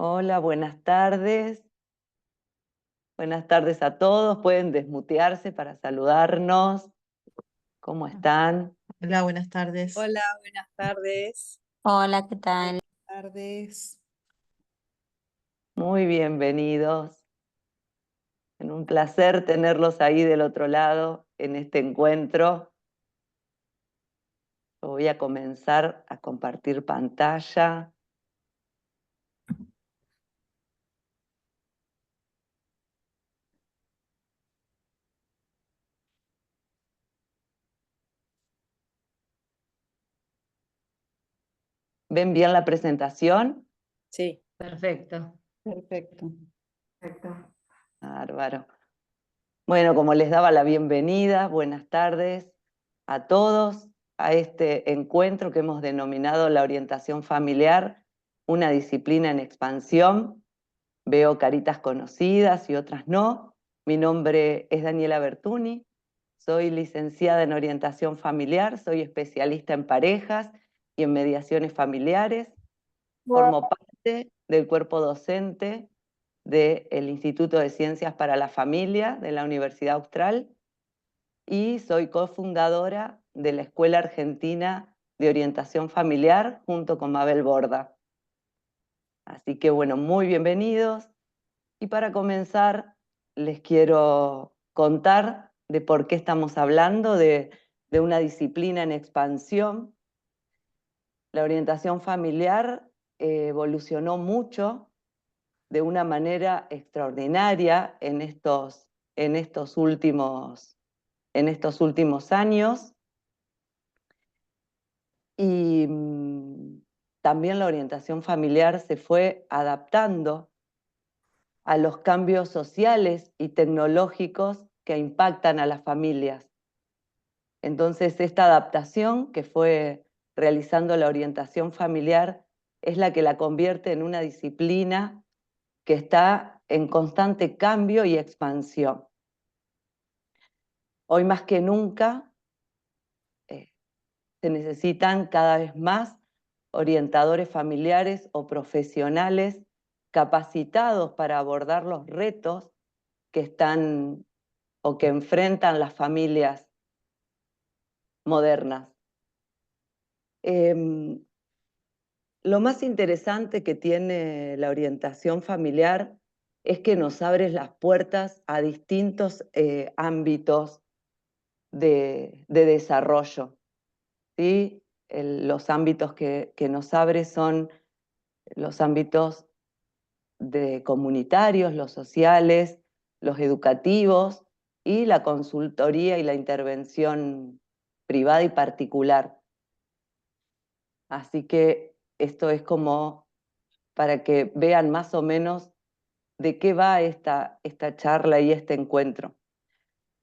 Hola, buenas tardes. Buenas tardes a todos. Pueden desmutearse para saludarnos. ¿Cómo están? Hola, buenas tardes. Hola, buenas tardes. Hola, ¿qué tal? Tardes. Muy bienvenidos. Es un placer tenerlos ahí del otro lado en este encuentro. Voy a comenzar a compartir pantalla. ¿Ven bien la presentación? Sí, Perfecto. perfecto. Bárbaro. Bueno, como les daba la bienvenida, buenas tardes a todos a este encuentro que hemos denominado la orientación familiar, una disciplina en expansión. Veo caritas conocidas y otras no. Mi nombre es Daniela Bertuni, soy licenciada en orientación familiar, soy especialista en parejas y en mediaciones familiares. Formo parte del cuerpo docente del Instituto de Ciencias para la Familia de la Universidad Austral y soy cofundadora de la Escuela Argentina de Orientación Familiar junto con Mabel Borda. Así que bueno, muy bienvenidos. Y para comenzar, les quiero contar de por qué estamos hablando de una disciplina en expansión. La orientación familiar evolucionó mucho de una manera extraordinaria en estos últimos años. Y también la orientación familiar se fue adaptando a los cambios sociales y tecnológicos que impactan a las familias. Entonces, esta adaptación que fue realizando la orientación familiar es la que la convierte en una disciplina que está en constante cambio y expansión. Hoy más que nunca se necesitan cada vez más orientadores familiares o profesionales capacitados para abordar los retos que están o que enfrentan las familias modernas. Lo más interesante que tiene la orientación familiar es que nos abre las puertas a distintos ámbitos de desarrollo, ¿sí? Los ámbitos que nos abre son los ámbitos comunitarios, los sociales, los educativos y la consultoría y la intervención privada y particular. Así que esto es como para que vean más o menos de qué va esta charla y este encuentro.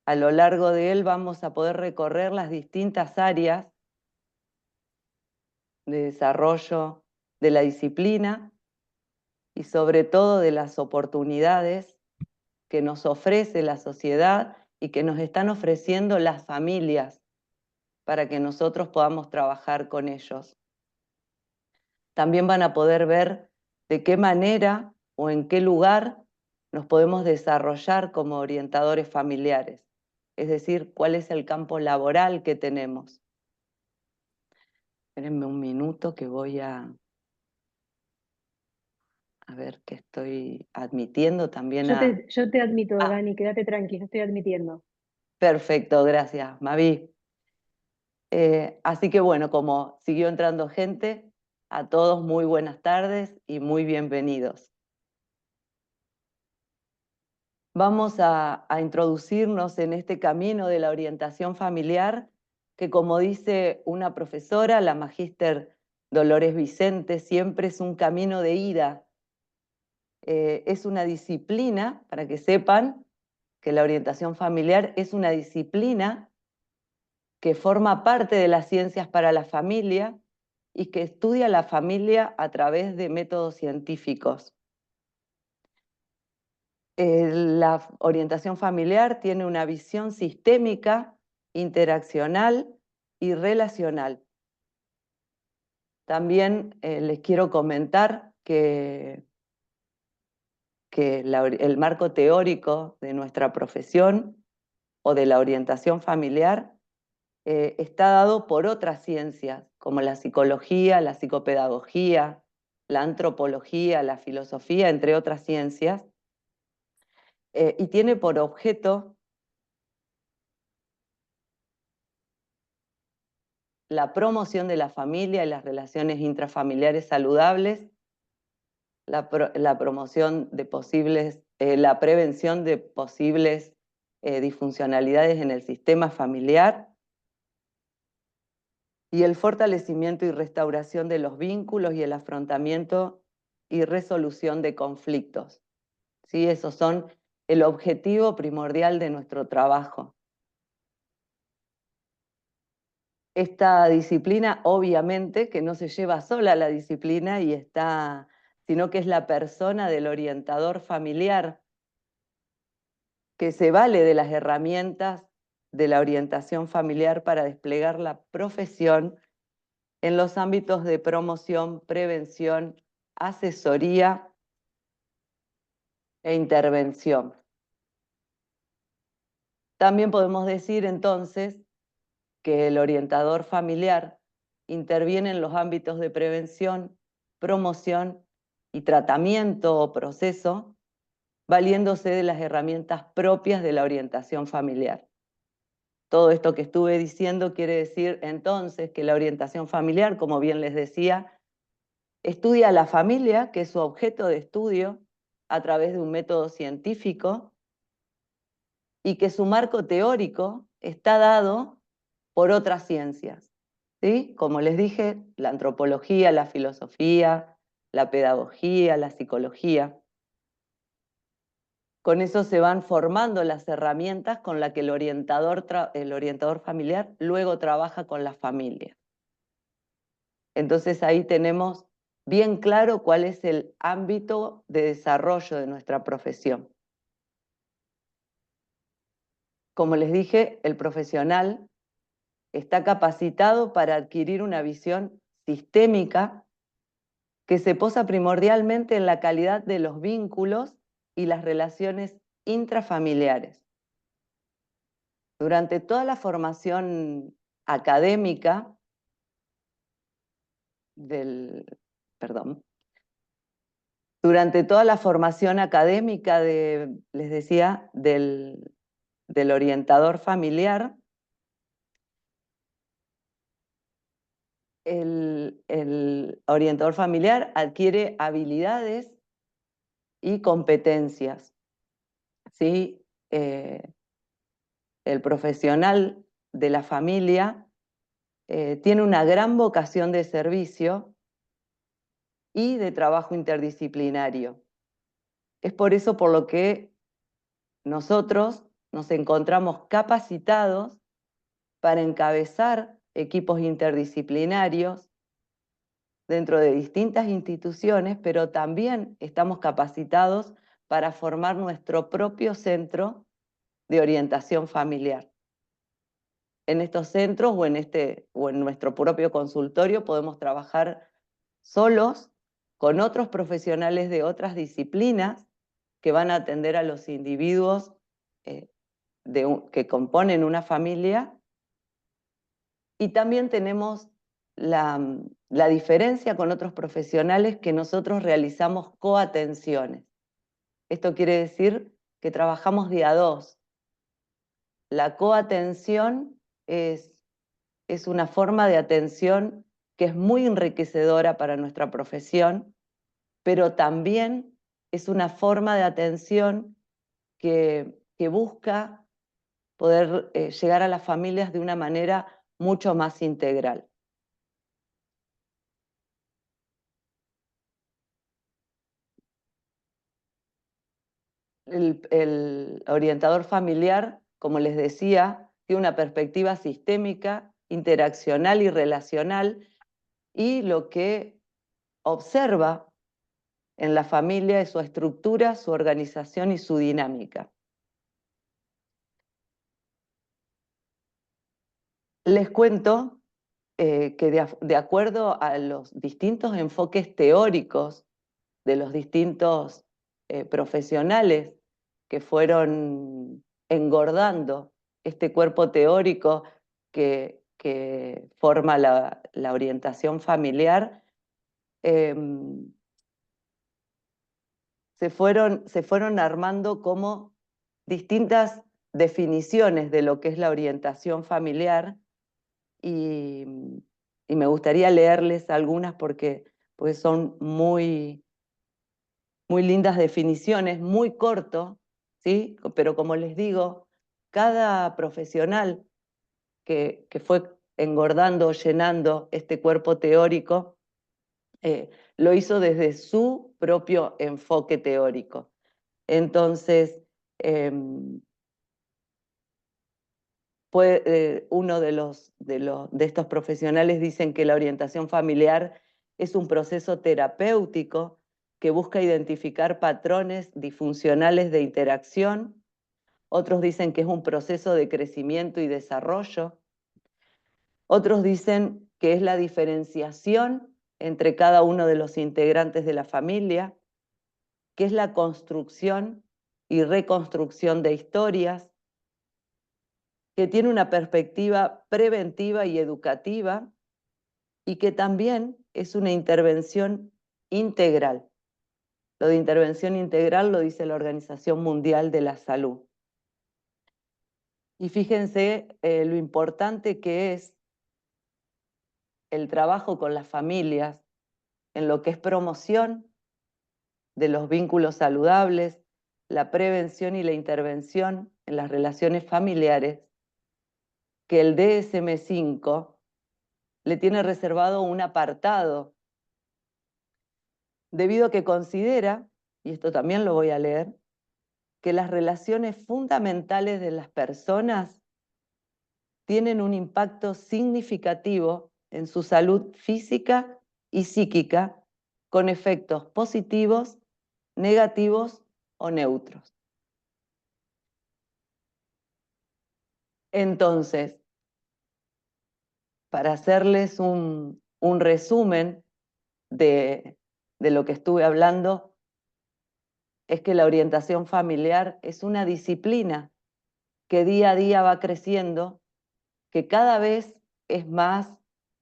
A lo largo de él vamos a poder recorrer las distintas áreas de desarrollo de la disciplina y sobre todo de las oportunidades que nos ofrece la sociedad y que nos están ofreciendo las familias para que nosotros podamos trabajar con ellos. También van a poder ver de qué manera o en qué lugar nos podemos desarrollar como orientadores familiares, es decir, cuál es el campo laboral que tenemos. Espérenme un minuto que voy a ver que estoy admitiendo también Yo te admito, Ah, Dani, quédate tranqui, yo estoy admitiendo. perfecto, gracias, Mavi. Así que bueno, como siguió entrando gente, a todos muy buenas tardes y muy bienvenidos. Vamos a introducirnos en este camino de la orientación familiar, que como dice una profesora, la magíster Dolores Vicente, siempre es un camino de ida. Es una disciplina, para que sepan que la orientación familiar es una disciplina que forma parte de las ciencias para la familia y que estudia la familia a través de métodos científicos. La orientación familiar tiene una visión sistémica, interaccional y relacional. También les quiero comentar que que el marco teórico de nuestra profesión o de la orientación familiar está dado por otras ciencias, como la psicología, la psicopedagogía, la antropología, la filosofía, entre otras ciencias, y tiene por objeto la promoción de la familia y las relaciones intrafamiliares saludables, la promoción de la prevención de posibles disfuncionalidades en el sistema familiar y el fortalecimiento y restauración de los vínculos y el afrontamiento y resolución de conflictos. ¿Sí? Esos son el objetivo primordial de nuestro trabajo. Esta disciplina, obviamente, que no se lleva sola la disciplina sino que es la persona del orientador familiar que se vale de las herramientas de la orientación familiar para desplegar la profesión en los ámbitos de promoción, prevención, asesoría e intervención. También podemos decir entonces que el orientador familiar interviene en los ámbitos de prevención, promoción y tratamiento o proceso, valiéndose de las herramientas propias de la orientación familiar. Todo esto que estuve diciendo quiere decir entonces que la orientación familiar, como bien les decía, estudia a la familia, que es su objeto de estudio, a través de un método científico, y que su marco teórico está dado por otras ciencias, ¿sí? Como les dije, la antropología, la filosofía, la pedagogía, la psicología. Con eso se van formando las herramientas con las que el orientador familiar luego trabaja con la familia. Entonces ahí tenemos bien claro cuál es el ámbito de desarrollo de nuestra profesión. Como les dije, el profesional está capacitado para adquirir una visión sistémica que se posa primordialmente en la calidad de los vínculos y las relaciones intrafamiliares. Durante toda la formación académica durante toda la formación académica les decía, del orientador familiar, el orientador familiar adquiere habilidades y competencias, ¿sí? El profesional de la familia tiene una gran vocación de servicio y de trabajo interdisciplinario. Es por eso por lo que nosotros nos encontramos capacitados para encabezar equipos interdisciplinarios dentro de distintas instituciones, pero también estamos capacitados para formar nuestro propio centro de orientación familiar. En estos centros o en nuestro propio consultorio podemos trabajar solos con otros profesionales de otras disciplinas que van a atender a los individuos que componen una familia. Y también tenemos la diferencia con otros profesionales que nosotros realizamos coatenciones. Esto quiere decir que trabajamos de a dos. La coatención es una forma de atención que es muy enriquecedora para nuestra profesión, pero también es una forma de atención que busca poder llegar a las familias de una manera mucho más integral. El orientador familiar, como les decía, tiene una perspectiva sistémica, interaccional y relacional, y lo que observa en la familia es su estructura, su organización y su dinámica. Les cuento que de acuerdo a los distintos enfoques teóricos de los distintos profesionales que fueron engordando este cuerpo teórico que forma la orientación familiar, se fueron armando como distintas definiciones de lo que es la orientación familiar, y me gustaría leerles algunas porque son muy lindas definiciones, muy corto, ¿sí? Pero como les digo, cada profesional que fue engordando o llenando este cuerpo teórico, lo hizo desde su propio enfoque teórico. Entonces, uno de estos profesionales dicen que la orientación familiar es un proceso terapéutico que busca identificar patrones disfuncionales de interacción. Otros dicen que es un proceso de crecimiento y desarrollo. Otros dicen que es la diferenciación entre cada uno de los integrantes de la familia, que es la construcción y reconstrucción de historias, que tiene una perspectiva preventiva y educativa, y que también es una intervención integral. Lo de intervención integral lo dice la Organización Mundial de la Salud. Y fíjense lo importante que es el trabajo con las familias en lo que es promoción de los vínculos saludables, la prevención y la intervención en las relaciones familiares, que el DSM-5 le tiene reservado un apartado, debido a que considera, y esto también lo voy a leer, que las relaciones fundamentales de las personas tienen un impacto significativo en su salud física y psíquica, con efectos positivos, negativos o neutros. Entonces, para hacerles un resumen de lo que estuve hablando, es que la orientación familiar es una disciplina que día a día va creciendo, que cada vez es más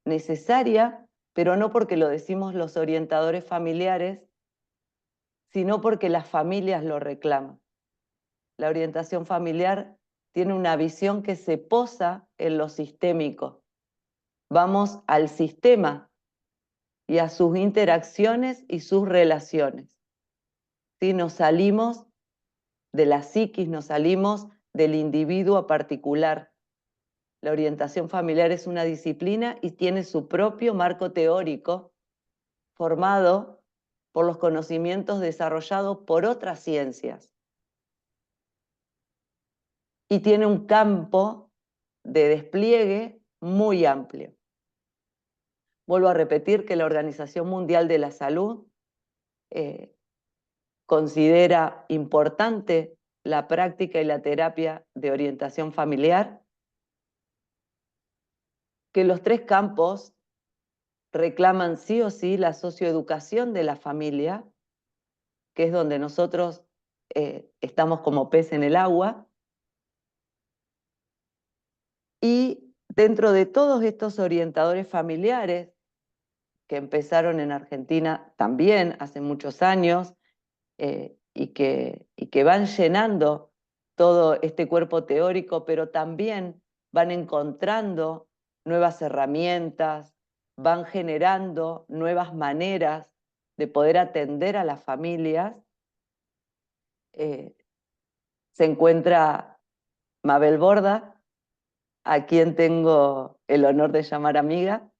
necesaria, pero no porque lo decimos los orientadores familiares, sino porque las familias lo reclaman. La orientación familiar tiene una visión que se posa en lo sistémico. Vamos al sistema y a sus interacciones y sus relaciones. ¿Sí? Nos salimos de la psiquis, nos salimos del individuo particular. La orientación familiar es una disciplina y tiene su propio marco teórico formado por los conocimientos desarrollados por otras ciencias. Y tiene un campo de despliegue muy amplio. Vuelvo a repetir que la Organización Mundial de la Salud considera importante la práctica y la terapia de orientación familiar, que los tres campos reclaman sí o sí la socioeducación de la familia, que es donde nosotros estamos como pez en el agua, y dentro de todos estos orientadores familiares, que empezaron en Argentina también hace muchos años, y que van llenando todo este cuerpo teórico, pero también van encontrando nuevas herramientas, van generando nuevas maneras de poder atender a las familias. Se encuentra Mabel Borda, a quien tengo el honor de llamar amiga,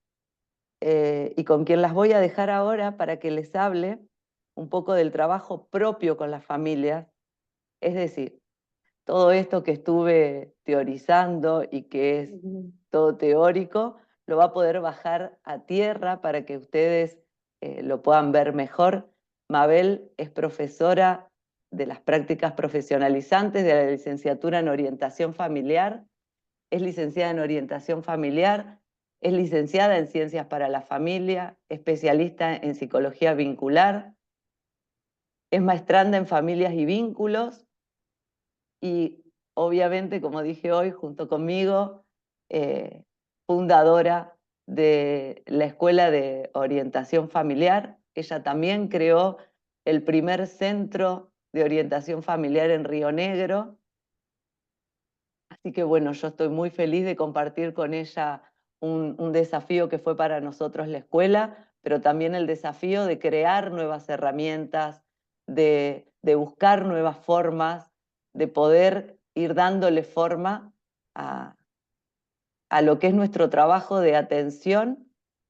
y con quien las voy a dejar ahora para que les hable un poco del trabajo propio con las familias. Es decir, todo esto que estuve teorizando y que es todo teórico, lo va a poder bajar a tierra para que ustedes lo puedan ver mejor. Mabel es profesora de las prácticas profesionalizantes de la licenciatura en orientación familiar, es licenciada en orientación familiar, es licenciada en ciencias para la familia, especialista en psicología vincular, es maestranda en familias y vínculos y obviamente, como dije hoy, junto conmigo, fundadora de la Escuela de Orientación Familiar. Ella también creó el primer centro de orientación familiar en Río Negro. Así que bueno, yo estoy muy feliz de compartir con ella un desafío que fue para nosotros la escuela, pero también el desafío de crear nuevas herramientas, de buscar nuevas formas, de poder ir dándole forma a, a lo que es nuestro trabajo de atención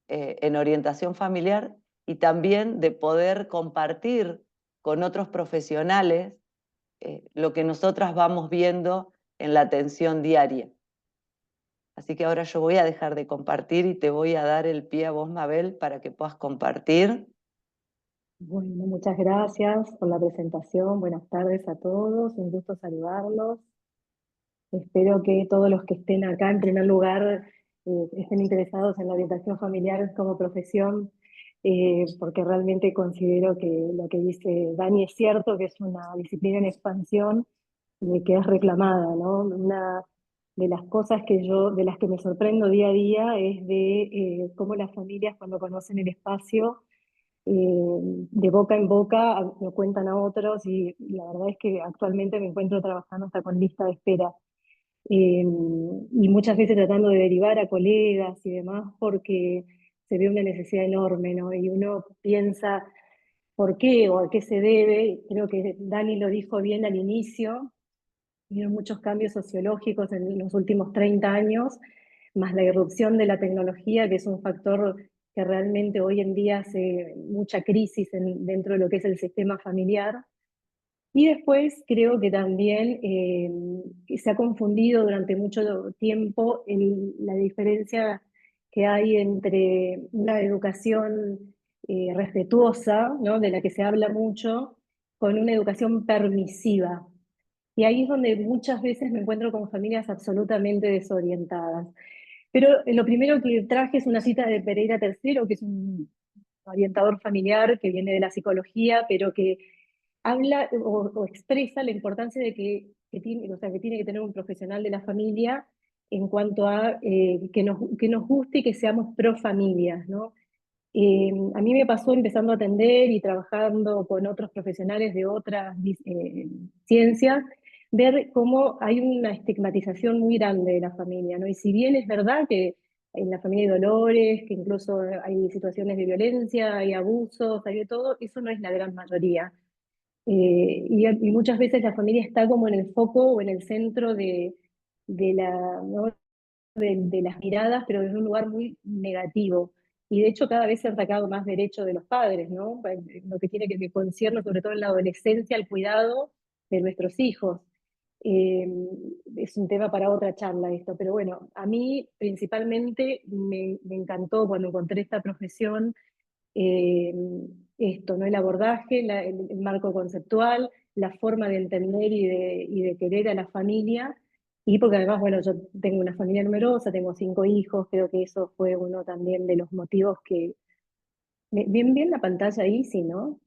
en orientación familiar y también de poder compartir con otros profesionales lo que nosotras vamos viendo en la atención diaria. Así que ahora yo voy a dejar de compartir y te voy a dar el pie a vos, Mabel, para que puedas compartir. Bueno, muchas gracias por la presentación. Buenas tardes a todos. Un gusto saludarlos. Espero que todos los que estén acá, en primer lugar, estén interesados en la orientación familiar como profesión, porque realmente considero que lo que dice Dani es cierto, que es una disciplina en expansión y que es reclamada, ¿no? Una de las cosas de las que me sorprendo día a día es de cómo las familias cuando conocen el espacio, de boca en boca, lo cuentan a otros y la verdad es que actualmente me encuentro trabajando hasta con lista de espera. Y muchas veces tratando de derivar a colegas y demás porque se ve una necesidad enorme, ¿no? Y uno piensa por qué o a qué se debe. Creo que Dani lo dijo bien al inicio. Hubieron muchos cambios sociológicos en los últimos 30 años, más la irrupción de la tecnología, que es un factor que realmente hoy en día hace mucha crisis dentro de lo que es el sistema familiar. Y después creo que también se ha confundido durante mucho tiempo la diferencia que hay entre una educación respetuosa, ¿no? De la que se habla mucho, con una educación permisiva. Y ahí es donde muchas veces me encuentro con familias absolutamente desorientadas. Pero lo primero que traje es una cita de Pereira III, que es un orientador familiar que viene de la psicología, pero que habla o expresa la importancia de que tiene, o sea, que tiene que tener un profesional de la familia en cuanto a que nos guste y que seamos pro familia, ¿no? A mí me pasó empezando a atender y trabajando con otros profesionales de otras ciencias, ver cómo hay una estigmatización muy grande de la familia, ¿no? Y si bien es verdad que en la familia hay dolores, que incluso hay situaciones de violencia, hay abusos, hay de todo, eso no es la gran mayoría. Y muchas veces la familia está como en el foco o en el centro ¿no? de las miradas, pero desde un lugar muy negativo. Y de hecho cada vez se han sacado más derechos de los padres, ¿no? Lo que tiene que concierne sobre todo en la adolescencia, el cuidado de nuestros hijos. Eh, es un tema para otra charla esto, pero bueno, a mí principalmente me encantó cuando encontré esta profesión, eh, esto, ¿no? El abordaje, el marco conceptual, la forma de entender y de querer a la familia, y porque además, bueno, yo tengo una familia numerosa, tengo 5 hijos, creo que eso fue uno también de los motivos que, bien la pantalla ahí, sí, ¿no?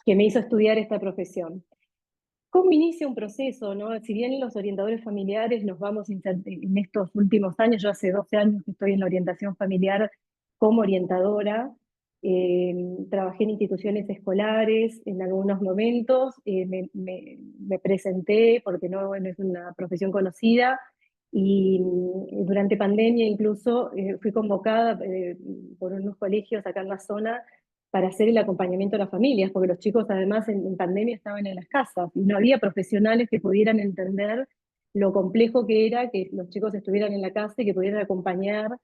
Que me hizo estudiar esta profesión. ¿Cómo inicia un proceso, no? Si bien los orientadores familiares nos vamos en estos últimos años, yo hace 12 años que estoy en la orientación familiar como orientadora, trabajé en instituciones escolares en algunos momentos, me presenté porque no es una profesión conocida y durante pandemia incluso fui convocada por unos colegios acá en la zona para hacer el acompañamiento a las familias, porque los chicos además en pandemia estaban en las casas y no había profesionales que pudieran entender lo complejo que era que los chicos estuvieran en la casa y que pudieran acompañar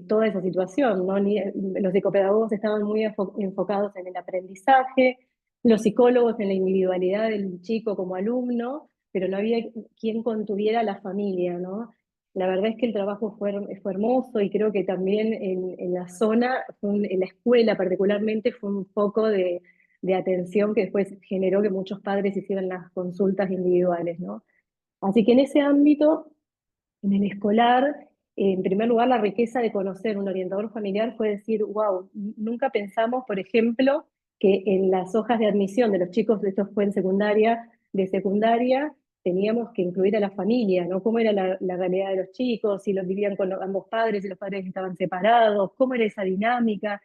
toda esa situación, ¿no? Los psicopedagogos estaban muy enfocados en el aprendizaje, los psicólogos en la individualidad del chico como alumno, pero no había quien contuviera a la familia, ¿no? La verdad es que el trabajo fue hermoso y creo que también en la zona, en la escuela particularmente, fue un foco de atención que después generó que muchos padres hicieran las consultas individuales, ¿no? Así que en ese ámbito, en el escolar, en primer lugar, la riqueza de conocer un orientador familiar fue decir, wow, nunca pensamos, por ejemplo, que en las hojas de admisión de los chicos, esto fue en secundaria, de secundaria, teníamos que incluir a la familia, ¿no? Cómo era la realidad de los chicos, si los vivían con ambos padres, si los padres estaban separados, cómo era esa dinámica.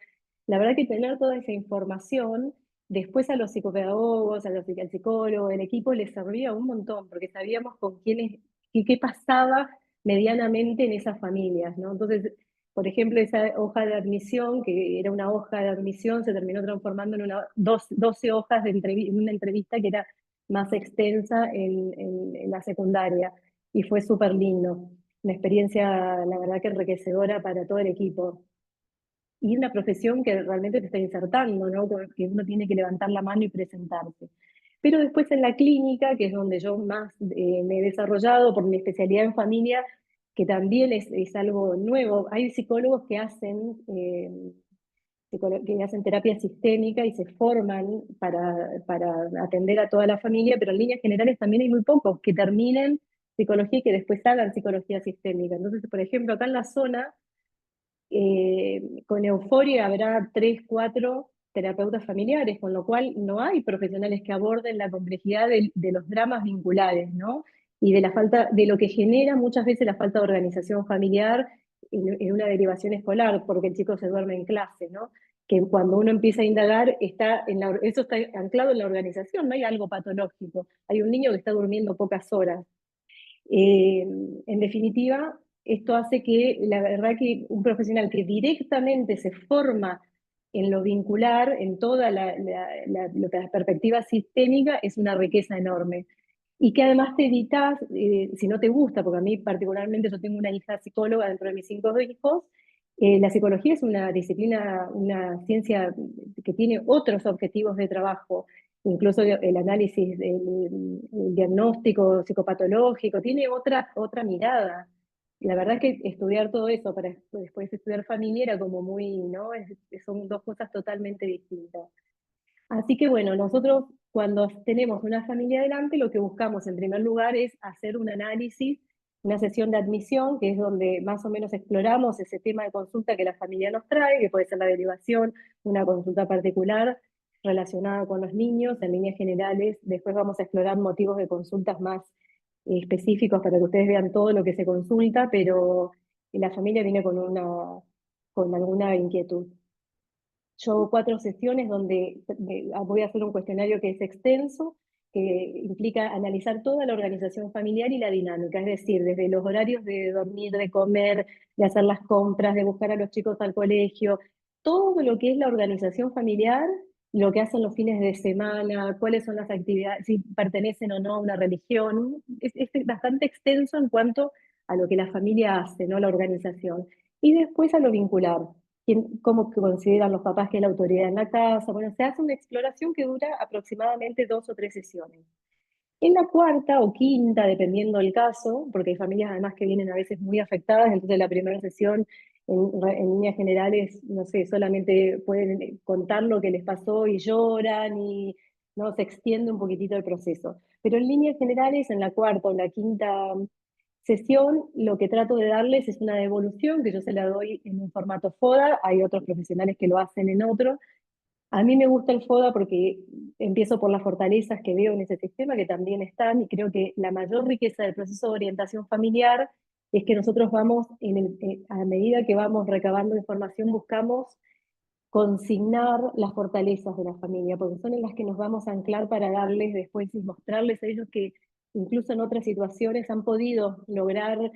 La verdad que tener toda esa información, después a los psicopedagogos, al psicólogo, el equipo les servía un montón, porque sabíamos con quiénes, qué pasaba medianamente en esas familias, ¿no? Entonces, por ejemplo, esa hoja de admisión, que era una hoja de admisión, se terminó transformando en 12 hojas de una entrevista que era más extensa en la secundaria, y fue súper lindo. Una experiencia, la verdad, que enriquecedora para todo el equipo. Y una profesión que realmente te está insertando, ¿no? Que uno tiene que levantar la mano y presentarse. Pero después en la clínica, que es donde yo más me he desarrollado por mi especialidad en familia, que también es algo nuevo. Hay psicólogos que hacen terapia sistémica y se forman para atender a toda la familia, pero en líneas generales también hay muy pocos que terminen psicología y que después hagan psicología sistémica. Entonces, por ejemplo, acá en la zona, con Euforia habrá 3, 4 terapeutas familiares, con lo cual no hay profesionales que aborden la complejidad de los dramas vinculares, ¿no? Y de la falta, de lo que genera muchas veces la falta de organización familiar en una derivación escolar, porque el chico se duerme en clase, ¿no? Que cuando uno empieza a indagar, eso está anclado en la organización, no hay algo patológico. Hay un niño que está durmiendo pocas horas. En definitiva, esto hace que, la verdad, que un profesional que directamente se forma en lo vincular, en toda la perspectiva sistémica, es una riqueza enorme. Y que además te evitas, si no te gusta, porque a mí particularmente, yo tengo una hija psicóloga dentro de mis 5 hijos, la psicología es una disciplina, una ciencia que tiene otros objetivos de trabajo, incluso el análisis, el diagnóstico psicopatológico, tiene otra mirada. La verdad es que estudiar todo eso para después estudiar familia era como muy, ¿no? Son dos cosas totalmente distintas. Así que bueno, nosotros cuando tenemos una familia adelante, lo que buscamos en primer lugar es hacer un análisis, una sesión de admisión, que es donde más o menos exploramos ese tema de consulta que la familia nos trae, que puede ser la derivación, una consulta particular relacionada con los niños, en líneas generales. Después vamos a explorar motivos de consultas más específicos para que ustedes vean todo lo que se consulta, pero la familia viene con alguna inquietud. Yo hago 4 sesiones donde voy a hacer un cuestionario que es extenso, que implica analizar toda la organización familiar y la dinámica, es decir, desde los horarios de dormir, de comer, de hacer las compras, de buscar a los chicos al colegio, todo lo que es la organización familiar, lo que hacen los fines de semana, cuáles son las actividades, si pertenecen o no a una religión. Es bastante extenso en cuanto a lo que la familia hace, ¿no? La organización. Y después a lo vincular, cómo consideran los papás que es la autoridad en la casa. Bueno, se hace una exploración que dura aproximadamente 2 o 3 sesiones. En la cuarta o quinta, dependiendo del caso, porque hay familias además que vienen a veces muy afectadas, entonces la primera sesión, en líneas generales, no sé, solamente pueden contar lo que les pasó y lloran, y no se extiende un poquitito el proceso. Pero en líneas generales, en la cuarta o la quinta sesión, lo que trato de darles es una devolución, que yo se la doy en un formato FODA, hay otros profesionales que lo hacen en otro. A mí me gusta el FODA porque empiezo por las fortalezas que veo en ese sistema, que también están, y creo que la mayor riqueza del proceso de orientación familiar es que nosotros vamos, a medida que vamos recabando información, buscamos consignar las fortalezas de la familia, porque son en las que nos vamos a anclar para darles después y mostrarles a ellos que incluso en otras situaciones han podido lograr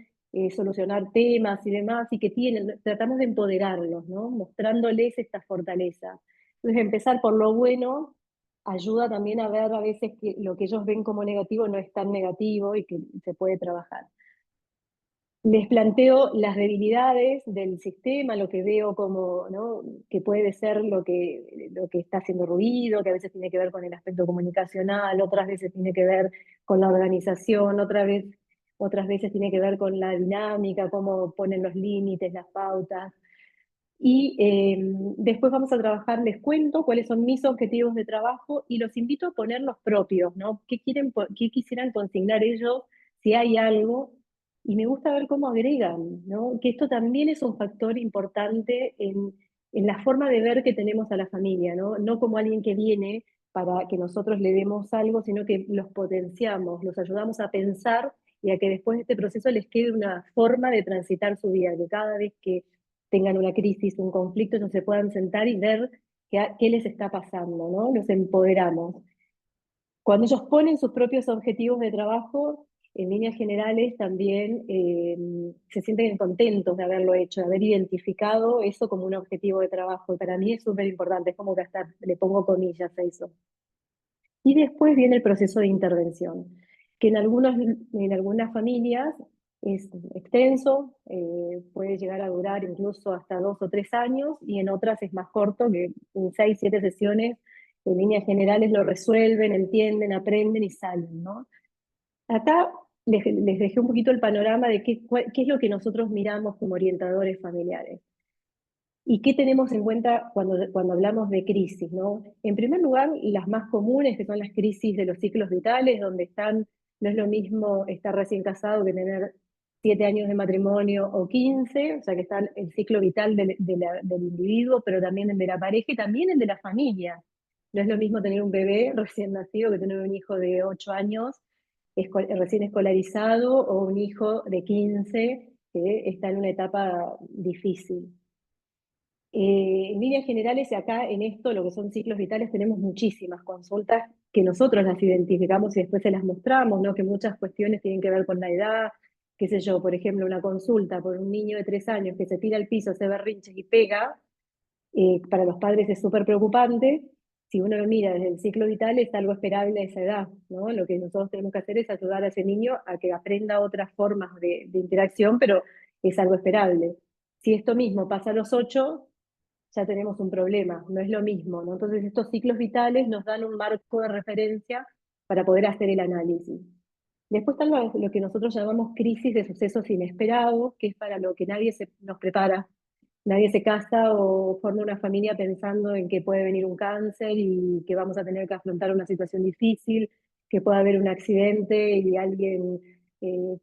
solucionar temas y demás, y que tratamos de empoderarlos, ¿no? Mostrándoles estas fortalezas. Entonces, empezar por lo bueno ayuda también a ver a veces que lo que ellos ven como negativo no es tan negativo y que se puede trabajar. Les planteo las debilidades del sistema, lo que veo como, ¿no? Que puede ser lo que está haciendo ruido, que a veces tiene que ver con el aspecto comunicacional, otras veces tiene que ver con la organización, otras veces tiene que ver con la dinámica, cómo ponen los límites, las pautas. Y después vamos a trabajar, les cuento cuáles son mis objetivos de trabajo y los invito a poner los propios, ¿no? ¿Qué quisieran consignar ellos, si hay algo? Y me gusta ver cómo agregan, ¿no? Que esto también es un factor importante en la forma de ver que tenemos a la familia, ¿no? No como alguien que viene para que nosotros le demos algo, sino que los potenciamos, los ayudamos a pensar y a que después de este proceso les quede una forma de transitar su vida, que cada vez que tengan una crisis, un conflicto, ellos se puedan sentar y ver qué les está pasando, ¿no? Los empoderamos. Cuando ellos ponen sus propios objetivos de trabajo, en líneas generales también se sienten contentos de haberlo hecho, de haber identificado eso como un objetivo de trabajo. Y para mí es súper importante, es como que hasta le pongo comillas a eso. Y después viene el proceso de intervención, que en algunas familias es extenso, puede llegar a durar incluso hasta 2 o 3 años, y en otras es más corto, que en 6, 7 sesiones, en líneas generales lo resuelven, entienden, aprenden y salen, ¿no? Acá les dejé un poquito el panorama de qué es lo que nosotros miramos como orientadores familiares. ¿Y qué tenemos en cuenta cuando hablamos de crisis, ¿no? En primer lugar, las más comunes, que son las crisis de los ciclos vitales, donde no es lo mismo estar recién casado que tener 7 años de matrimonio o 15, o sea que está el ciclo vital del individuo, pero también el de la pareja y también el de la familia. No es lo mismo tener un bebé recién nacido que tener un hijo de 8 años recién escolarizado, o un hijo de 15 que está en una etapa difícil. En líneas generales, acá en esto, lo que son ciclos vitales, tenemos muchísimas consultas que nosotros las identificamos y después se las mostramos, ¿no? Que muchas cuestiones tienen que ver con la edad, qué sé yo, por ejemplo, una consulta por un niño de 3 años que se tira al piso, hace berrinches y pega, para los padres es súper preocupante. Si uno lo mira desde el ciclo vital, es algo esperable a esa edad, ¿no? Lo que nosotros tenemos que hacer es ayudar a ese niño a que aprenda otras formas de interacción, pero es algo esperable. Si esto mismo pasa a los 8, ya tenemos un problema, no es lo mismo, ¿no? Entonces estos ciclos vitales nos dan un marco de referencia para poder hacer el análisis. Después están lo que nosotros llamamos crisis de sucesos inesperados, que es para lo que nos prepara. Nadie se casa o forma una familia pensando en que puede venir un cáncer y que vamos a tener que afrontar una situación difícil, que puede haber un accidente y alguien,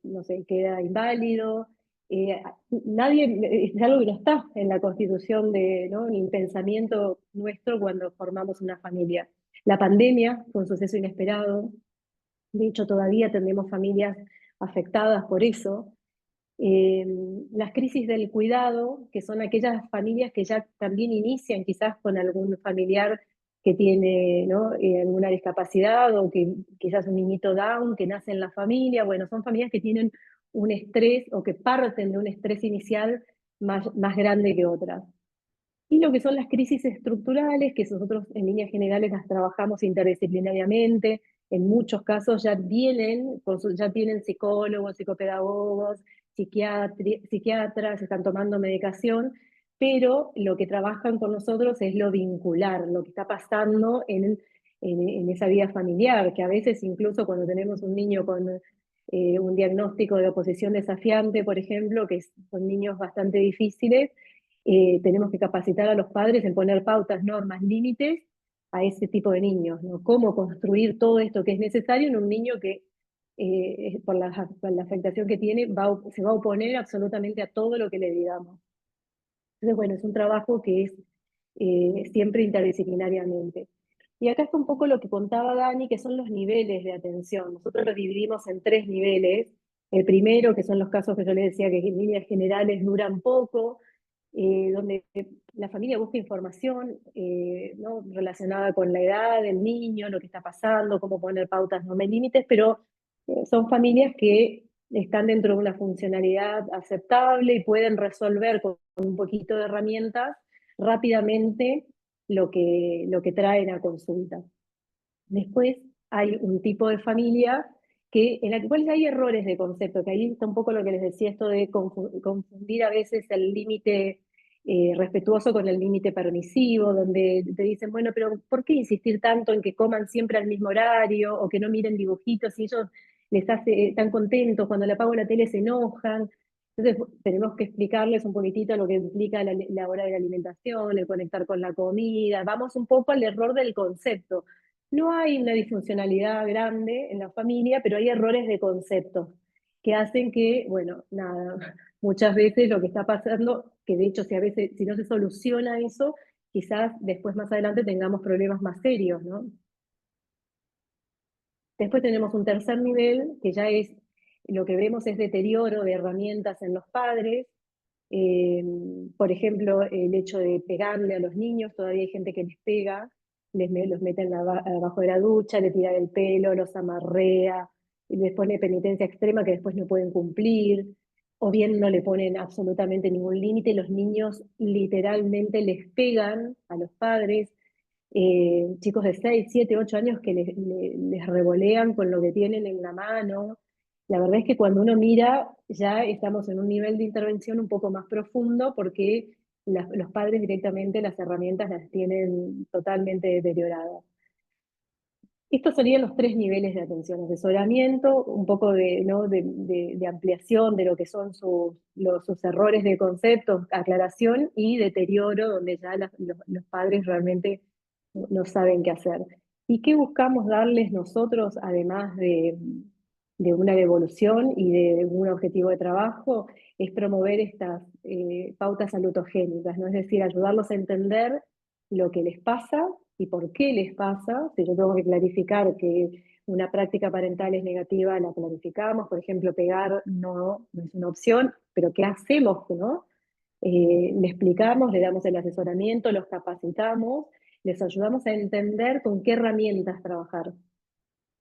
no sé, queda inválido. Es algo que no está en la constitución ¿no? Ni en pensamiento nuestro cuando formamos una familia. La pandemia fue un suceso inesperado. De hecho, todavía tenemos familias afectadas por eso. Eh, las crisis del cuidado, que son aquellas familias que ya también inician quizás con algún familiar que tiene, ¿no? Alguna discapacidad, o que quizás un niñito down que nace en la familia. Bueno, son familias que tienen un estrés o que parten de un estrés inicial más grande que otras. Y lo que son las crisis estructurales, que nosotros en líneas generales las trabajamos interdisciplinariamente. En muchos casos ya tienen psicólogos, psicopedagogos, psiquiatras, están tomando medicación, pero lo que trabajan con nosotros es lo vincular, lo que está pasando en esa vida familiar, que a veces incluso cuando tenemos un niño con un diagnóstico de oposición desafiante, por ejemplo, que son niños bastante difíciles, tenemos que capacitar a los padres en poner pautas, normas, límites a ese tipo de niños, ¿no? Cómo construir todo esto que es necesario en un niño que, por la afectación que tiene, se va a oponer absolutamente a todo lo que le digamos. Entonces, bueno, es un trabajo que es siempre interdisciplinariamente. Y acá está un poco lo que contaba Dani, que son los niveles de atención. Nosotros los dividimos en 3 niveles. El primero, que son los casos que yo les decía que en líneas generales duran poco, donde la familia busca información, ¿no? Relacionada con la edad del niño, lo que está pasando, cómo poner pautas, no límites, pero son familias que están dentro de una funcionalidad aceptable y pueden resolver con un poquito de herramientas rápidamente lo que traen a consulta. Después hay un tipo de familia en la cual hay errores de concepto, que ahí está un poco lo que les decía, esto de confundir a veces el límite respetuoso con el límite permisivo, donde te dicen, bueno, pero ¿por qué insistir tanto en que coman siempre al mismo horario o que no miren dibujitos, y ellos tan contentos, cuando le apago la tele se enojan? Entonces tenemos que explicarles un poquitito lo que implica la hora de la alimentación, el conectar con la comida. Vamos un poco al error del concepto. No hay una disfuncionalidad grande en la familia, pero hay errores de concepto que hacen que, bueno, nada, muchas veces lo que está pasando, que de hecho si a veces, si no se soluciona eso, quizás después más adelante tengamos problemas más serios, ¿no? Después tenemos un tercer nivel, que ya es, lo que vemos es deterioro de herramientas en los padres. Eh, por ejemplo, el hecho de pegarle a los niños, todavía hay gente que les pega, los mete abajo de la ducha, le tira el pelo, los amarrea, y les pone penitencia extrema que después no pueden cumplir, o bien no le ponen absolutamente ningún límite, los niños literalmente les pegan a los padres, chicos de 6 7 8 años que les revolean con lo que tienen en la mano. La verdad es que cuando uno mira, ya estamos en un nivel de intervención un poco más profundo porque los padres directamente las herramientas las tienen totalmente deterioradas. Estos serían los tres niveles de atención: asesoramiento, un poco de, ¿no? de ampliación de lo que son sus errores de conceptos, aclaración y deterioro, donde ya los padres realmente no saben qué hacer. ¿Y qué buscamos darles nosotros, además de una devolución y de un objetivo de trabajo? Es promover estas pautas salutogénicas, ¿no? Es decir, ayudarlos a entender lo que les pasa y por qué les pasa. Si yo tengo que clarificar que una práctica parental es negativa, la clarificamos. Por ejemplo, pegar no es una opción, pero ¿qué hacemos, no? Le explicamos, le damos el asesoramiento, los capacitamos, les ayudamos a entender con qué herramientas trabajar.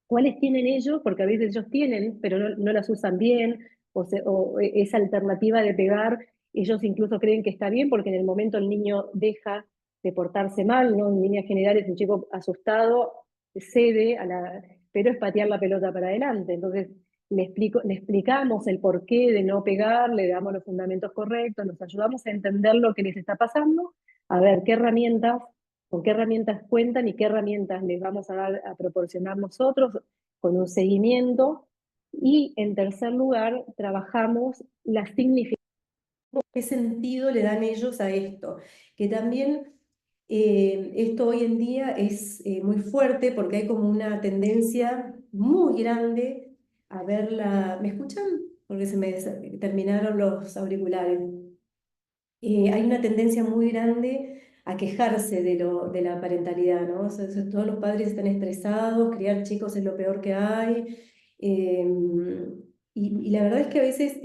¿Cuáles tienen ellos? Porque a veces ellos tienen, pero no las usan bien, o esa alternativa de pegar, ellos incluso creen que está bien porque en el momento el niño deja de portarse mal, ¿no? En líneas generales, un chico asustado cede, pero es patear la pelota para adelante. Entonces, le explicamos el porqué de no pegar, le damos los fundamentos correctos, nos ayudamos a entender lo que les está pasando, a ver qué herramientas con qué herramientas cuentan y qué herramientas les vamos a dar a proporcionar nosotros con un seguimiento. Y en tercer lugar, trabajamos la significación. ¿Qué sentido le dan ellos a esto? Que también esto hoy en día es muy fuerte porque hay como una tendencia muy grande a verla. ¿Me escuchan? Porque se me terminaron los auriculares. Hay una tendencia muy grande a quejarse de la parentalidad, ¿no? O sea, todos los padres están estresados, criar chicos es lo peor que hay. eh, y la verdad es que a veces,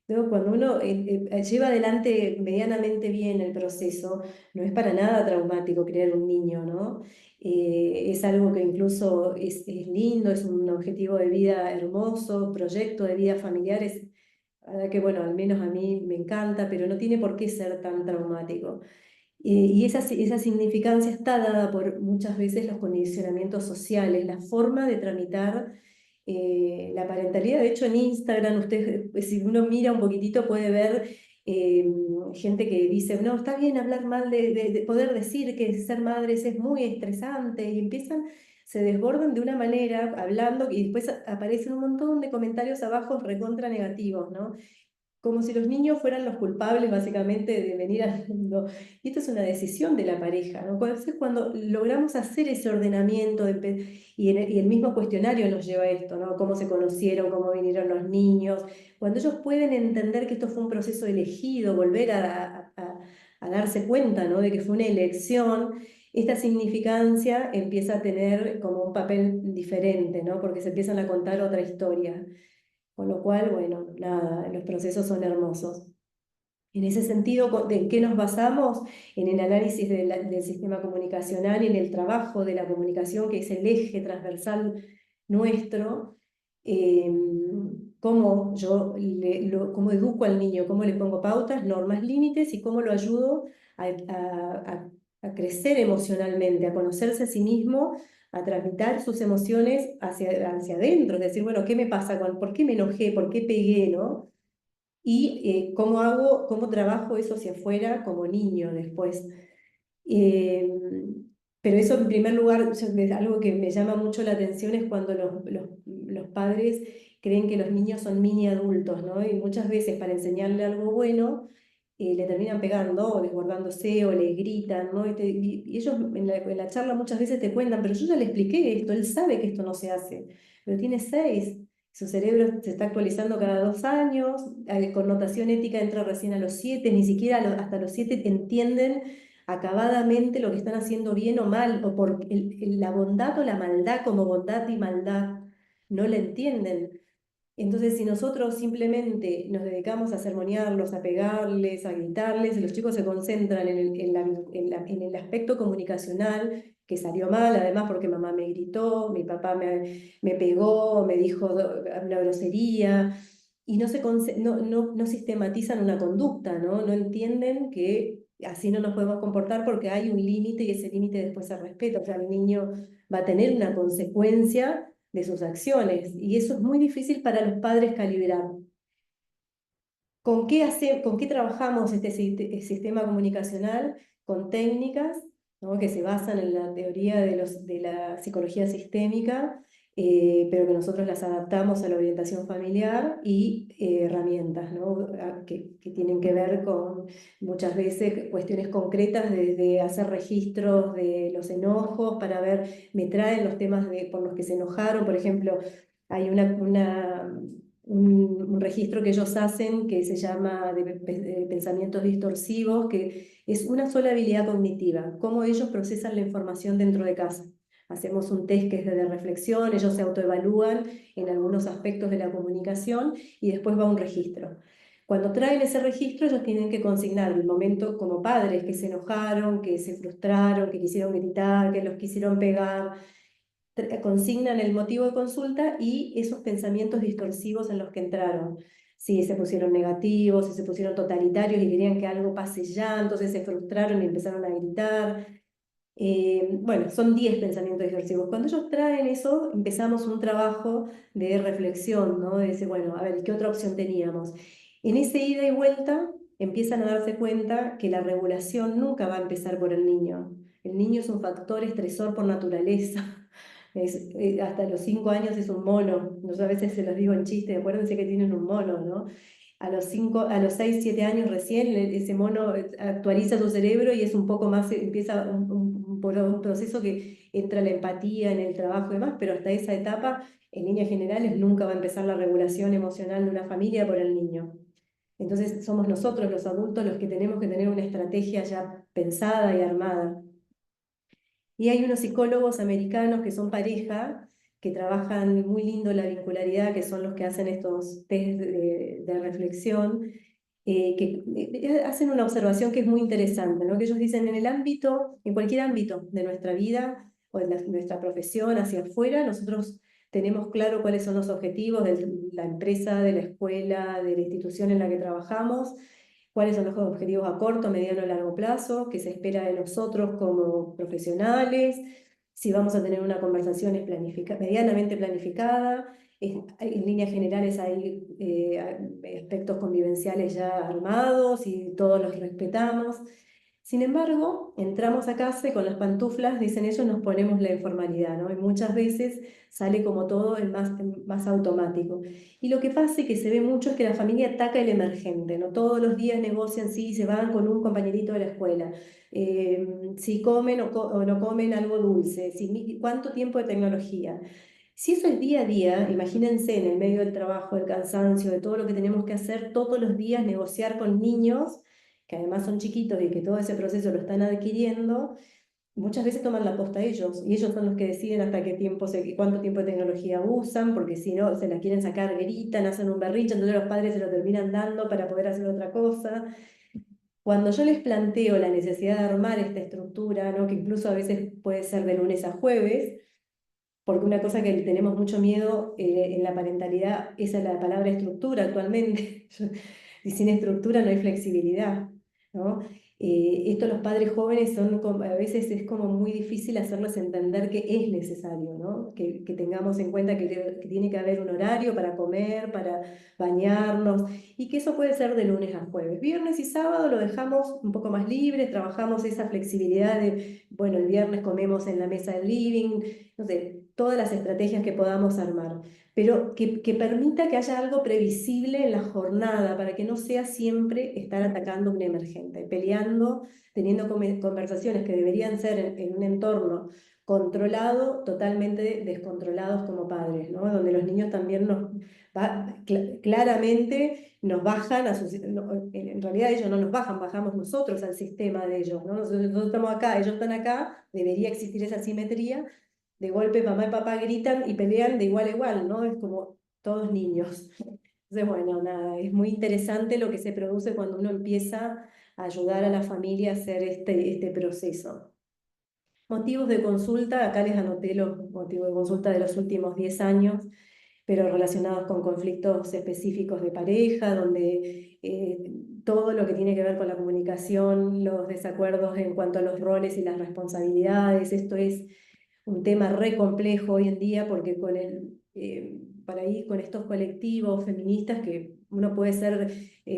¿no? Cuando uno lleva adelante medianamente bien el proceso, no es para nada traumático criar un niño, ¿no? Es algo que incluso es lindo, es un objetivo de vida hermoso, proyecto de vida familiar, la verdad que, bueno, al menos a mí me encanta, pero no tiene por qué ser tan traumático. Y esa significancia está dada por muchas veces los condicionamientos sociales, la forma de tramitar la parentalidad. De hecho, en Instagram, usted, si uno mira un poquitito, puede ver gente que dice, no, está bien hablar mal de poder decir que ser madres es muy estresante, y se desbordan de una manera hablando y después aparecen un montón de comentarios abajo recontra negativos, ¿no? Como si los niños fueran los culpables básicamente de venir al mundo. Y esto es una decisión de la pareja, ¿no? Entonces, cuando logramos hacer ese ordenamiento y el mismo cuestionario nos lleva a esto, ¿no? Cómo se conocieron, cómo vinieron los niños, cuando ellos pueden entender que esto fue un proceso elegido, volver a darse cuenta, ¿no? De que fue una elección, esta significancia empieza a tener como un papel diferente, ¿no? Porque se empiezan a contar otra historia. Con lo cual, bueno, nada, los procesos son hermosos. En ese sentido, ¿en qué nos basamos? En el análisis del sistema comunicacional y en el trabajo de la comunicación, que es el eje transversal nuestro. eh, cómo educo al niño, cómo le pongo pautas, normas, límites y cómo lo ayudo a crecer emocionalmente, a conocerse a sí mismo, a tramitar sus emociones hacia adentro, es decir, bueno, ¿qué me pasa? ¿Por qué me enojé? ¿Por qué pegué? ¿No? Y cómo trabajo eso hacia afuera como niño después. Eh, pero eso en primer lugar, algo que me llama mucho la atención es cuando los padres creen que los niños son mini adultos, ¿no? Y muchas veces para enseñarle algo bueno, le terminan pegando o desbordándose o le gritan, ¿no? Y ellos en la charla muchas veces te cuentan, pero yo ya le expliqué esto, él sabe que esto no se hace, pero tiene 6. Su cerebro se está actualizando cada 2 años, con notación ética entra recién a los 7, ni siquiera hasta los 7 entienden acabadamente lo que están haciendo bien o mal, o por la bondad o la maldad como bondad y maldad, no la entienden. Entonces, si nosotros simplemente nos dedicamos a sermonearlos, a pegarles, a gritarles, los chicos se concentran en el aspecto comunicacional, que salió mal, además porque mamá me gritó, mi papá me pegó, me dijo una grosería, y no sistematizan una conducta, ¿no? No entienden que así no nos podemos comportar porque hay un límite y ese límite después se respeta. O sea, el niño va a tener una consecuencia de sus acciones, y eso es muy difícil para los padres calibrar. ¿Con qué trabajamos este sistema comunicacional? Con técnicas, ¿no?, que se basan en la teoría de la psicología sistémica, pero que nosotros las adaptamos a la orientación familiar, y herramientas, ¿no?, que tienen que ver con muchas veces cuestiones concretas, desde hacer registros de los enojos para ver, me traen los temas por los que se enojaron. Por ejemplo, hay un registro que ellos hacen que se llama de pensamientos distorsivos, que es una sola habilidad cognitiva, cómo ellos procesan la información dentro de casa. Hacemos un test que es de reflexión, ellos se autoevalúan en algunos aspectos de la comunicación y después va un registro. Cuando traen ese registro, ellos tienen que consignar el momento como padres, que se enojaron, que se frustraron, que quisieron gritar, que los quisieron pegar. Consignan el motivo de consulta y esos pensamientos distorsivos en los que entraron. Si se pusieron negativos, si se pusieron totalitarios y querían que algo pase ya, entonces se frustraron y empezaron a gritar. Bueno, son 10 pensamientos distorsivos. Cuando ellos traen eso, empezamos un trabajo de reflexión, ¿no? De decir, bueno, a ver, ¿qué otra opción teníamos? En ese ida y vuelta empiezan a darse cuenta que la regulación nunca va a empezar por el niño. El niño es un factor estresor por naturaleza. Hasta los 5 años es un mono. Yo a veces se los digo en chiste, acuérdense que tienen un mono, ¿no? A los 6, 7 años recién, ese mono actualiza su cerebro y es un poco más, empieza un proceso que entra la empatía en el trabajo y demás, pero hasta esa etapa, en líneas generales, nunca va a empezar la regulación emocional de una familia por el niño. Entonces somos nosotros los adultos los que tenemos que tener una estrategia ya pensada y armada. Y hay unos psicólogos americanos que son pareja, que trabajan muy lindo la vincularidad, que son los que hacen estos test de reflexión, que hacen una observación que es muy interesante, ¿no? Que ellos dicen, en cualquier ámbito de nuestra vida o de nuestra profesión hacia afuera, nosotros tenemos claro cuáles son los objetivos de la empresa, de la escuela, de la institución en la que trabajamos, cuáles son los objetivos a corto, mediano y largo plazo, qué se espera de nosotros como profesionales, si vamos a tener una conversación medianamente planificada. En líneas generales hay aspectos convivenciales ya armados y todos los respetamos. Sin embargo, entramos a casa y con las pantuflas, dicen ellos, nos ponemos la informalidad, ¿no? Y muchas veces sale como todo más automático. Y lo que pasa y que se ve mucho es que la familia ataca el emergente, ¿no? Todos los días negocian si se van con un compañerito de la escuela, si comen o no comen algo dulce, cuánto tiempo de tecnología. Si eso es día a día, imagínense en el medio del trabajo, del cansancio, de todo lo que tenemos que hacer todos los días, negociar con niños que además son chiquitos y que todo ese proceso lo están adquiriendo, muchas veces toman la posta ellos, y ellos son los que deciden hasta cuánto tiempo de tecnología usan, porque si no, se la quieren sacar, gritan, hacen un berrinche, entonces los padres se lo terminan dando para poder hacer otra cosa. Cuando yo les planteo la necesidad de armar esta estructura, ¿no?, que incluso a veces puede ser de lunes a jueves, porque una cosa que tenemos mucho miedo en la parentalidad, esa es la palabra estructura actualmente, y sin estructura no hay flexibilidad, ¿no? Esto los padres jóvenes a veces es como muy difícil hacerles entender que es necesario, ¿no? Que tengamos en cuenta que tiene que haber un horario para comer, para bañarnos, y que eso puede ser de lunes a jueves. Viernes y sábado lo dejamos un poco más libre, trabajamos esa flexibilidad de, bueno, el viernes comemos en la mesa del living, no sé, todas las estrategias que podamos armar, pero que permita que haya algo previsible en la jornada, para que no sea siempre estar atacando un emergente, peleando, teniendo conversaciones que deberían ser en un entorno controlado, totalmente descontrolados como padres, ¿no? Donde los niños también claramente nos bajan a sus, en realidad ellos no nos bajan, bajamos nosotros al sistema de ellos, ¿no? Nosotros estamos acá, ellos están acá, debería existir esa simetría, de golpe mamá y papá gritan y pelean de igual a igual, ¿no? Es como todos niños. Entonces, bueno, nada, es muy interesante lo que se produce cuando uno empieza a ayudar a la familia a hacer este proceso. Motivos de consulta, acá les anoté los motivos de consulta de los últimos 10 años, pero relacionados con conflictos específicos de pareja, donde todo lo que tiene que ver con la comunicación, los desacuerdos en cuanto a los roles y las responsabilidades, esto es un tema re complejo hoy en día porque para ir con estos colectivos feministas que uno puede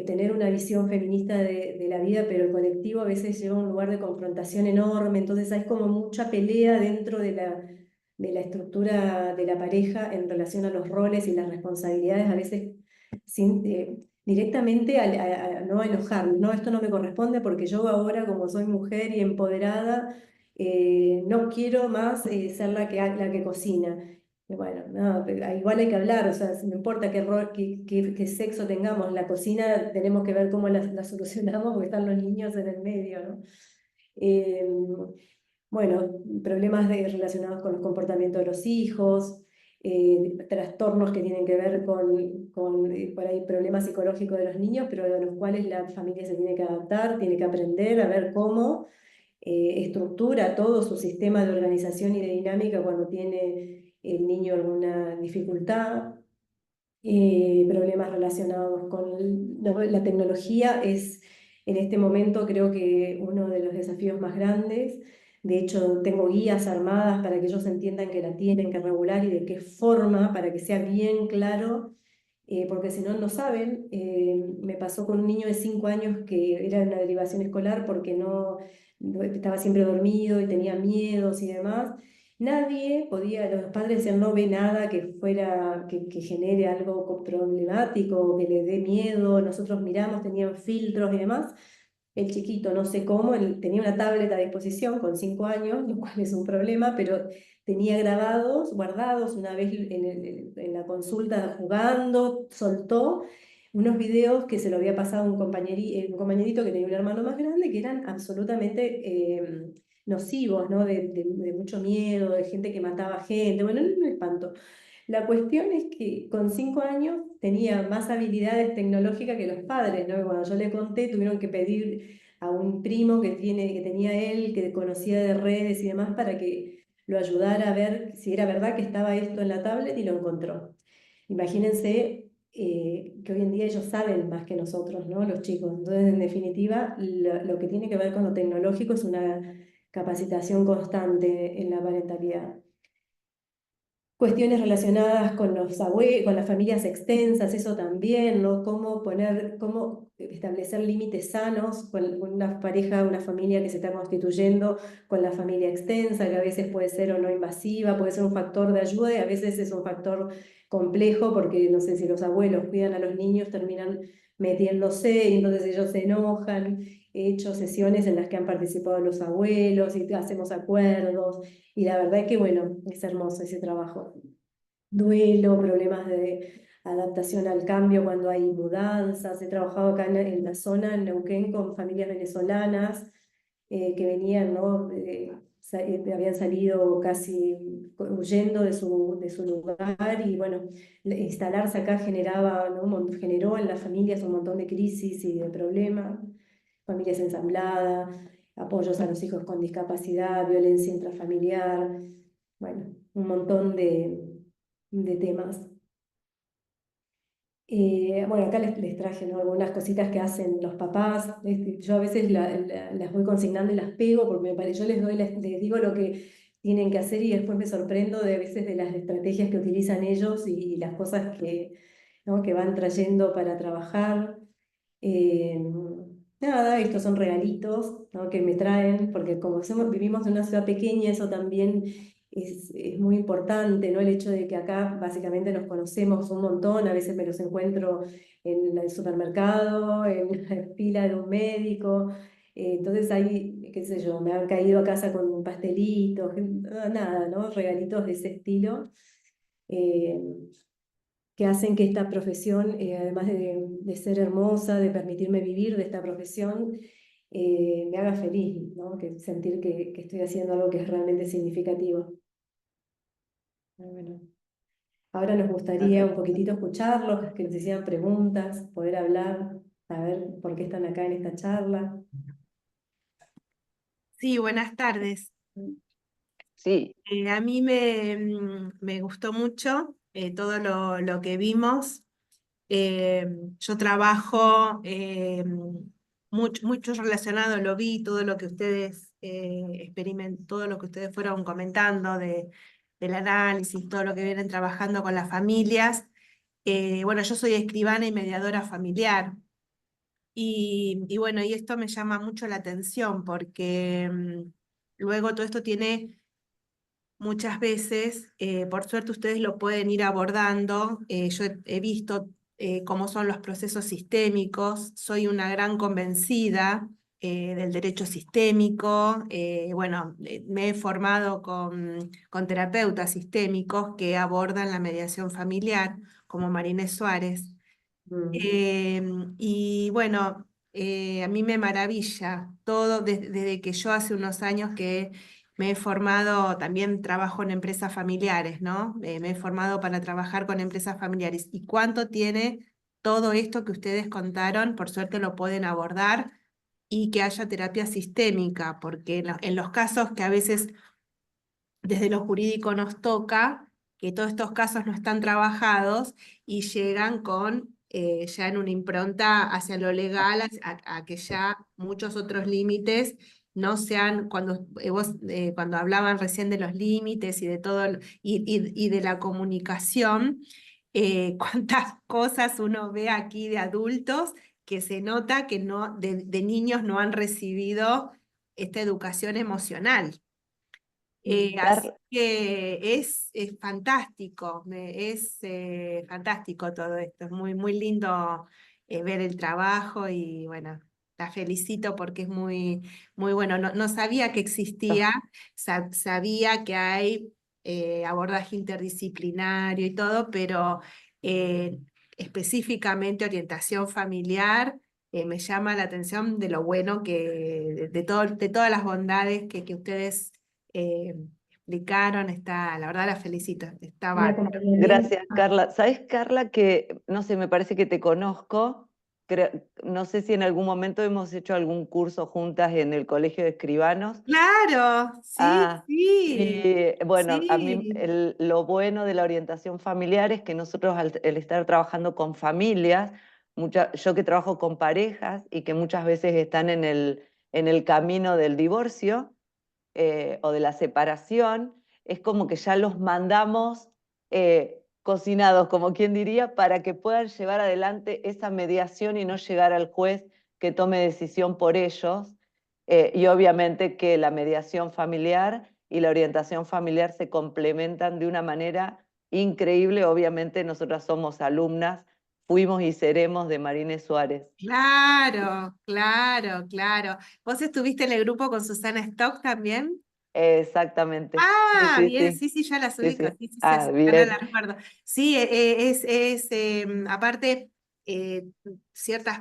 tener una visión feminista de la vida, pero el colectivo a veces lleva a un lugar de confrontación enorme, entonces hay como mucha pelea dentro de la estructura de la pareja en relación a los roles y las responsabilidades, a veces directamente no a enojarme, no, esto no me corresponde porque yo ahora como soy mujer y empoderada, no quiero más ser la que cocina. Y bueno, no, igual hay que hablar, o sea, no importa qué sexo tengamos, la cocina tenemos que ver cómo la solucionamos porque están los niños en el medio, ¿no? Bueno, problemas relacionados con los comportamientos de los hijos, trastornos que tienen que ver con por ahí problemas psicológicos de los niños, pero a los cuales la familia se tiene que adaptar, tiene que aprender a ver cómo estructura todo su sistema de organización y de dinámica cuando tiene el niño alguna dificultad. Problemas relacionados con la tecnología es en este momento creo que uno de los desafíos más grandes. De hecho, tengo guías armadas para que ellos entiendan que la tienen que regular y de qué forma, para que sea bien claro, porque si no, no saben. Me pasó con un niño de 5 años que era una derivación escolar porque estaba siempre dormido y tenía miedos y demás. Nadie podía, los padres decían, no ve nada que genere algo problemático o que le dé miedo. Nosotros miramos, tenían filtros y demás. El chiquito, no sé cómo, tenía una tablet a disposición con 5 años, lo cual es un problema, pero tenía grabados, guardados, una vez en la consulta jugando, soltó unos videos que se lo había pasado un compañerito que tenía un hermano más grande, que eran absolutamente nocivos, ¿no? De mucho miedo, de gente que mataba gente, bueno, era un espanto. La cuestión es que con 5 años tenía más habilidades tecnológicas que los padres, ¿no? Y cuando yo le conté, tuvieron que pedir a un primo que tenía él, que conocía de redes y demás, para que lo ayudara a ver si era verdad que estaba esto en la tablet y lo encontró. Imagínense que hoy en día ellos saben más que nosotros, ¿no? Los chicos. Entonces, en definitiva, lo que tiene que ver con lo tecnológico es una capacitación constante en la parentalidad. Cuestiones relacionadas con los abuelos, con las familias extensas, eso también, ¿no? Cómo establecer límites sanos con una pareja, una familia que se está constituyendo, con la familia extensa, que a veces puede ser o no invasiva, puede ser un factor de ayuda y a veces es un factor complejo porque, no sé, si los abuelos cuidan a los niños, terminan metiéndose y entonces ellos se enojan. He hecho sesiones en las que han participado los abuelos y hacemos acuerdos. Y la verdad es que, bueno, es hermoso ese trabajo. Duelo, problemas de adaptación al cambio cuando hay mudanzas. He trabajado acá en la zona, en Neuquén, con familias venezolanas que venían, ¿no? Habían salido casi huyendo de su lugar y, bueno, instalarse acá generaba, ¿no? Generó en las familias un montón de crisis y de problemas. Familias ensambladas, apoyos a los hijos con discapacidad, violencia intrafamiliar, bueno, un montón de temas. Bueno, acá les traje, ¿no? Algunas cositas que hacen los papás. Yo a veces las voy consignando y las pego porque yo les digo lo que tienen que hacer y después me sorprendo a veces de las estrategias que utilizan ellos y las cosas ¿no? que van trayendo para trabajar. Nada, estos son regalitos, ¿no? que me traen, porque como vivimos en una ciudad pequeña, eso también es muy importante, ¿no? El hecho de que acá básicamente nos conocemos un montón, a veces me los encuentro en el supermercado, en la fila de un médico, Entonces ahí, qué sé yo, me han caído a casa con pastelitos, nada, ¿no? Regalitos de ese estilo, eh, que hacen que esta profesión, además de ser hermosa, de permitirme vivir de esta profesión, me haga feliz, ¿no? Que sentir que estoy haciendo algo que es realmente significativo. Bueno, ahora nos gustaría un poquitito escucharlos, que nos hicieran preguntas, poder hablar, saber por qué están acá en esta charla. Sí, buenas tardes. Sí, A mí me gustó mucho todo lo que vimos. Eh, yo trabajo mucho relacionado, lo vi, todo lo que ustedes todo lo que ustedes fueron comentando del análisis, todo lo que vienen trabajando con las familias. Bueno, yo soy escribana y mediadora familiar. Y bueno, y esto me llama mucho la atención porque luego todo esto tiene muchas veces, por suerte ustedes lo pueden ir abordando. Yo he visto cómo son los procesos sistémicos, soy una gran convencida del derecho sistémico. Bueno, me he formado con terapeutas sistémicos que abordan la mediación familiar, como Marinés Suárez. Y bueno, a mí me maravilla todo desde que yo hace unos años que me he formado, también trabajo en empresas familiares, ¿no? Me he formado para trabajar con empresas familiares. ¿Y cuánto tiene todo esto que ustedes contaron? Por suerte lo pueden abordar y que haya terapia sistémica, porque en los casos que a veces desde lo jurídico nos toca, que todos estos casos no están trabajados y llegan con ya en una impronta hacia lo legal, a que ya muchos otros límites no sean, cuando hablaban recién de los límites y de todo, y de la comunicación, cuántas cosas uno ve aquí de adultos que se nota que no, de niños no han recibido esta educación emocional. Así Carla, que es fantástico, es fantástico todo esto, es muy lindo ver el trabajo y bueno, la felicito porque es muy bueno. No sabía que existía, sabía que hay abordaje interdisciplinario y todo, pero eh, específicamente orientación familiar. Me llama la atención de lo bueno de todas las bondades que ustedes eh, explicaron. La verdad la felicito, está Un bárbaro. acompañamiento. gracias, Carla. ¿Sabes, Carla, que no sé, me parece que te conozco? No sé si en algún momento hemos hecho algún curso juntas en el Colegio de Escribanos. Claro, sí, Ah, sí, y bueno, a mí sí. lo bueno de la orientación familiar es que nosotros al estar trabajando con familias, yo que trabajo con parejas y que muchas veces están en el camino del divorcio o de la separación, es como que ya los mandamos cocinados, como quien diría, para que puedan llevar adelante esa mediación y no llegar al juez que tome decisión por ellos. Y obviamente que la mediación familiar y la orientación familiar se complementan de una manera increíble. Obviamente nosotras somos alumnas, fuimos y seremos de Marinés Suárez. Claro, claro, claro. ¿Vos estuviste en el grupo con Susana Stock también? Exactamente. Sí, Ah, sí, bien, sí. sí, sí, ya las Sí, ubico, sí. sí, sí, sí, a Ah, Susana la bien. recuerdo. Sí, aparte, eh, ciertas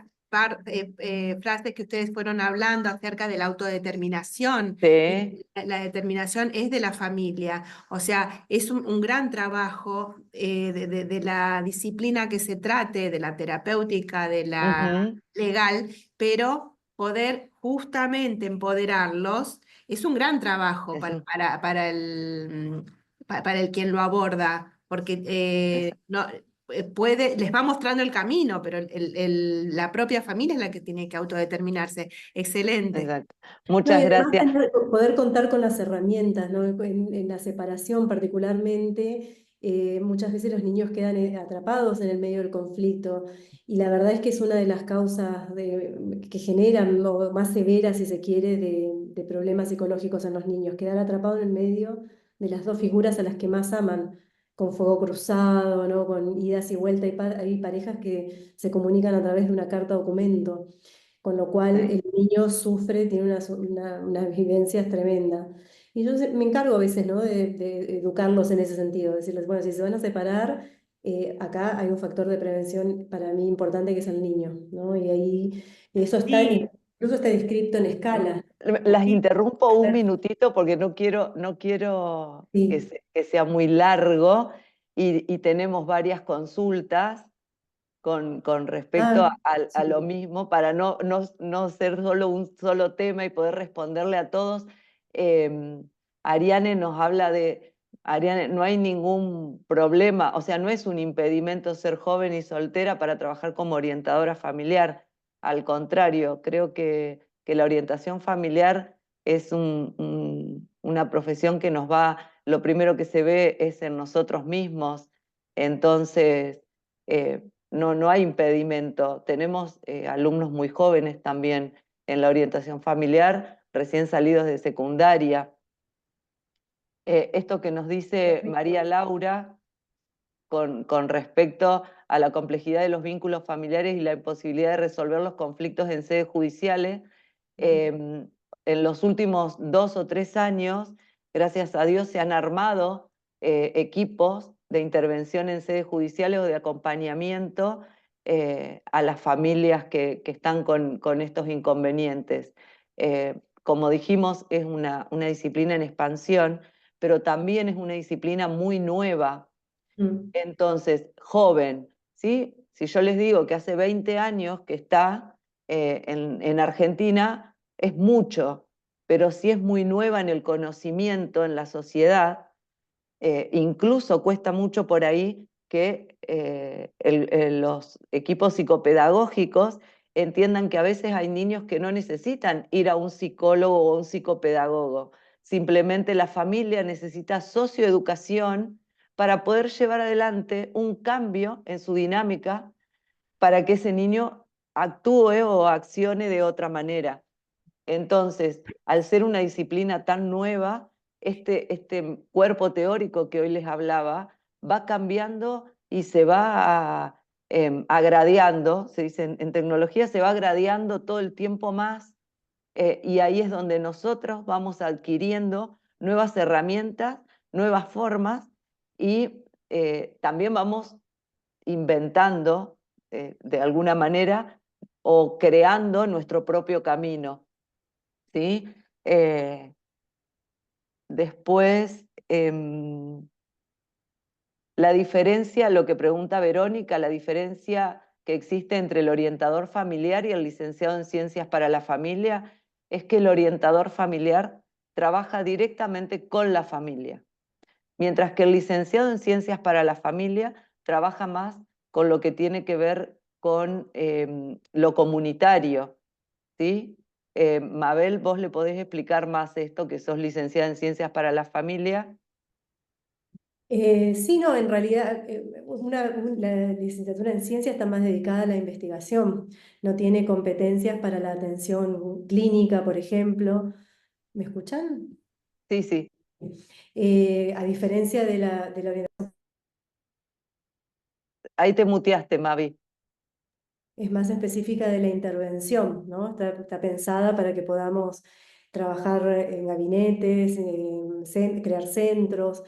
frases que ustedes fueron hablando acerca de la autodeterminación. Sí. La determinación es de la familia, o sea, es un gran trabajo de la disciplina que se trate, de la terapéutica, de la Ujú. legal, pero poder justamente empoderarlos es un gran trabajo Eso, para el quien lo aborda, porque no, les va mostrando el camino, pero la propia familia es la que tiene que autodeterminarse. Excelente. exacto. No, y Muchas además gracias. poder contar con las herramientas, ¿no? En la separación particularmente, muchas veces los niños quedan atrapados en el medio del conflicto y la verdad es que es una de las causas que generan lo más severas, si se quiere, de problemas psicológicos en los niños, quedar atrapado en el medio de las dos figuras a las que más aman, con fuego cruzado, ¿no? Con idas y vueltas, hay parejas que se comunican a través de una carta documento. con lo cual Sí. el niño sufre, tiene unas vivencias tremendas. Y yo me encargo a veces, ¿no? de educarlos en ese sentido, decirles, bueno, si se van a separar, acá hay un factor de prevención para mí importante que es el niño, ¿no? Y ahí eso está, incluso está descrito en escala. Las interrumpo un minutito porque no quiero Sí. que sea muy largo y tenemos varias consultas con respecto Ah, a lo sí. mismo para no ser solo un solo tema y poder responderle a todos. Ariane nos habla Ariane, no hay ningún problema, o sea, no es un impedimento ser joven y soltera para trabajar como orientadora familiar. Al contrario, creo que la orientación familiar es una profesión que lo primero que se ve es en nosotros mismos. Entonces, no hay impedimento. Tenemos alumnos muy jóvenes también en la orientación familiar, recién salidos de secundaria. Esto que nos dice María Laura con respecto a la complejidad de los vínculos familiares y la imposibilidad de resolver los conflictos en sedes judiciales, en los últimos 2 o 3 años, gracias a Dios, se han armado equipos de intervención en sedes judiciales o de acompañamiento a las familias que están con estos inconvenientes. Como dijimos, es una disciplina en expansión, pero también es una disciplina muy nueva. Mm. Entonces, joven, ¿sí? Si yo les digo que hace 20 años que está en Argentina, es mucho, pero si es muy nueva en el conocimiento, en la sociedad, incluso cuesta mucho por ahí que los equipos psicopedagógicos entiendan que a veces hay niños que no necesitan ir a un psicólogo o un psicopedagogo. Simplemente la familia necesita socioeducación para poder llevar adelante un cambio en su dinámica para que ese niño actúe o accione de otra manera. Entonces, al ser una disciplina tan nueva, este cuerpo teórico que hoy les hablaba va cambiando y se va agradeando, se dice en tecnología, se va agradeando todo el tiempo más, y ahí es donde nosotros vamos adquiriendo nuevas herramientas, nuevas formas y también vamos inventando de alguna manera o creando nuestro propio camino. ¿Sí? Después, la diferencia, lo que pregunta Verónica, la diferencia que existe entre el orientador familiar y el licenciado en Ciencias para la Familia, es que el orientador familiar trabaja directamente con la familia, mientras que el licenciado en Ciencias para la Familia trabaja más con lo que tiene que ver con lo comunitario, ¿sí? Mabel, vos le podés explicar más esto, que sos licenciada en Ciencias para la Familia. Sí, no, en realidad la licenciatura en ciencia está más dedicada a la investigación, no tiene competencias para la atención clínica, por ejemplo. ¿Me escuchan? Sí, sí, A diferencia de la orientación, ahí te muteaste, Mavi. es más específica de la intervención, ¿no? Está pensada para que podamos trabajar en gabinetes, crear centros.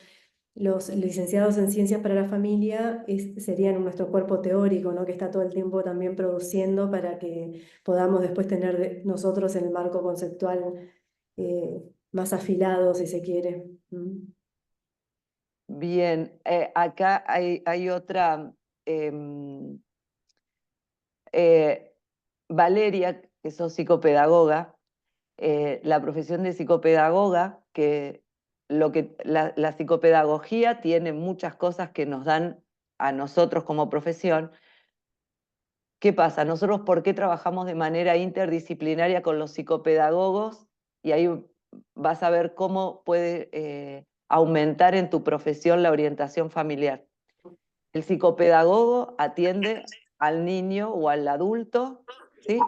Los licenciados en Ciencias para la Familia serían nuestro cuerpo teórico, ¿no? Que está todo el tiempo también produciendo para que podamos después tener nosotros en el marco conceptual más afilado, si se quiere. Bien, acá hay otra, Valeria, que sos psicopedagoga, la profesión de psicopedagoga, que la psicopedagogía tiene muchas cosas que nos dan a nosotros como profesión. ¿Qué pasa? Nosotros, ¿por qué trabajamos de manera interdisciplinaria con los psicopedagogos? Y ahí vas a ver cómo puede aumentar en tu profesión la orientación familiar. El psicopedagogo atiende al niño o al adulto, ¿sí?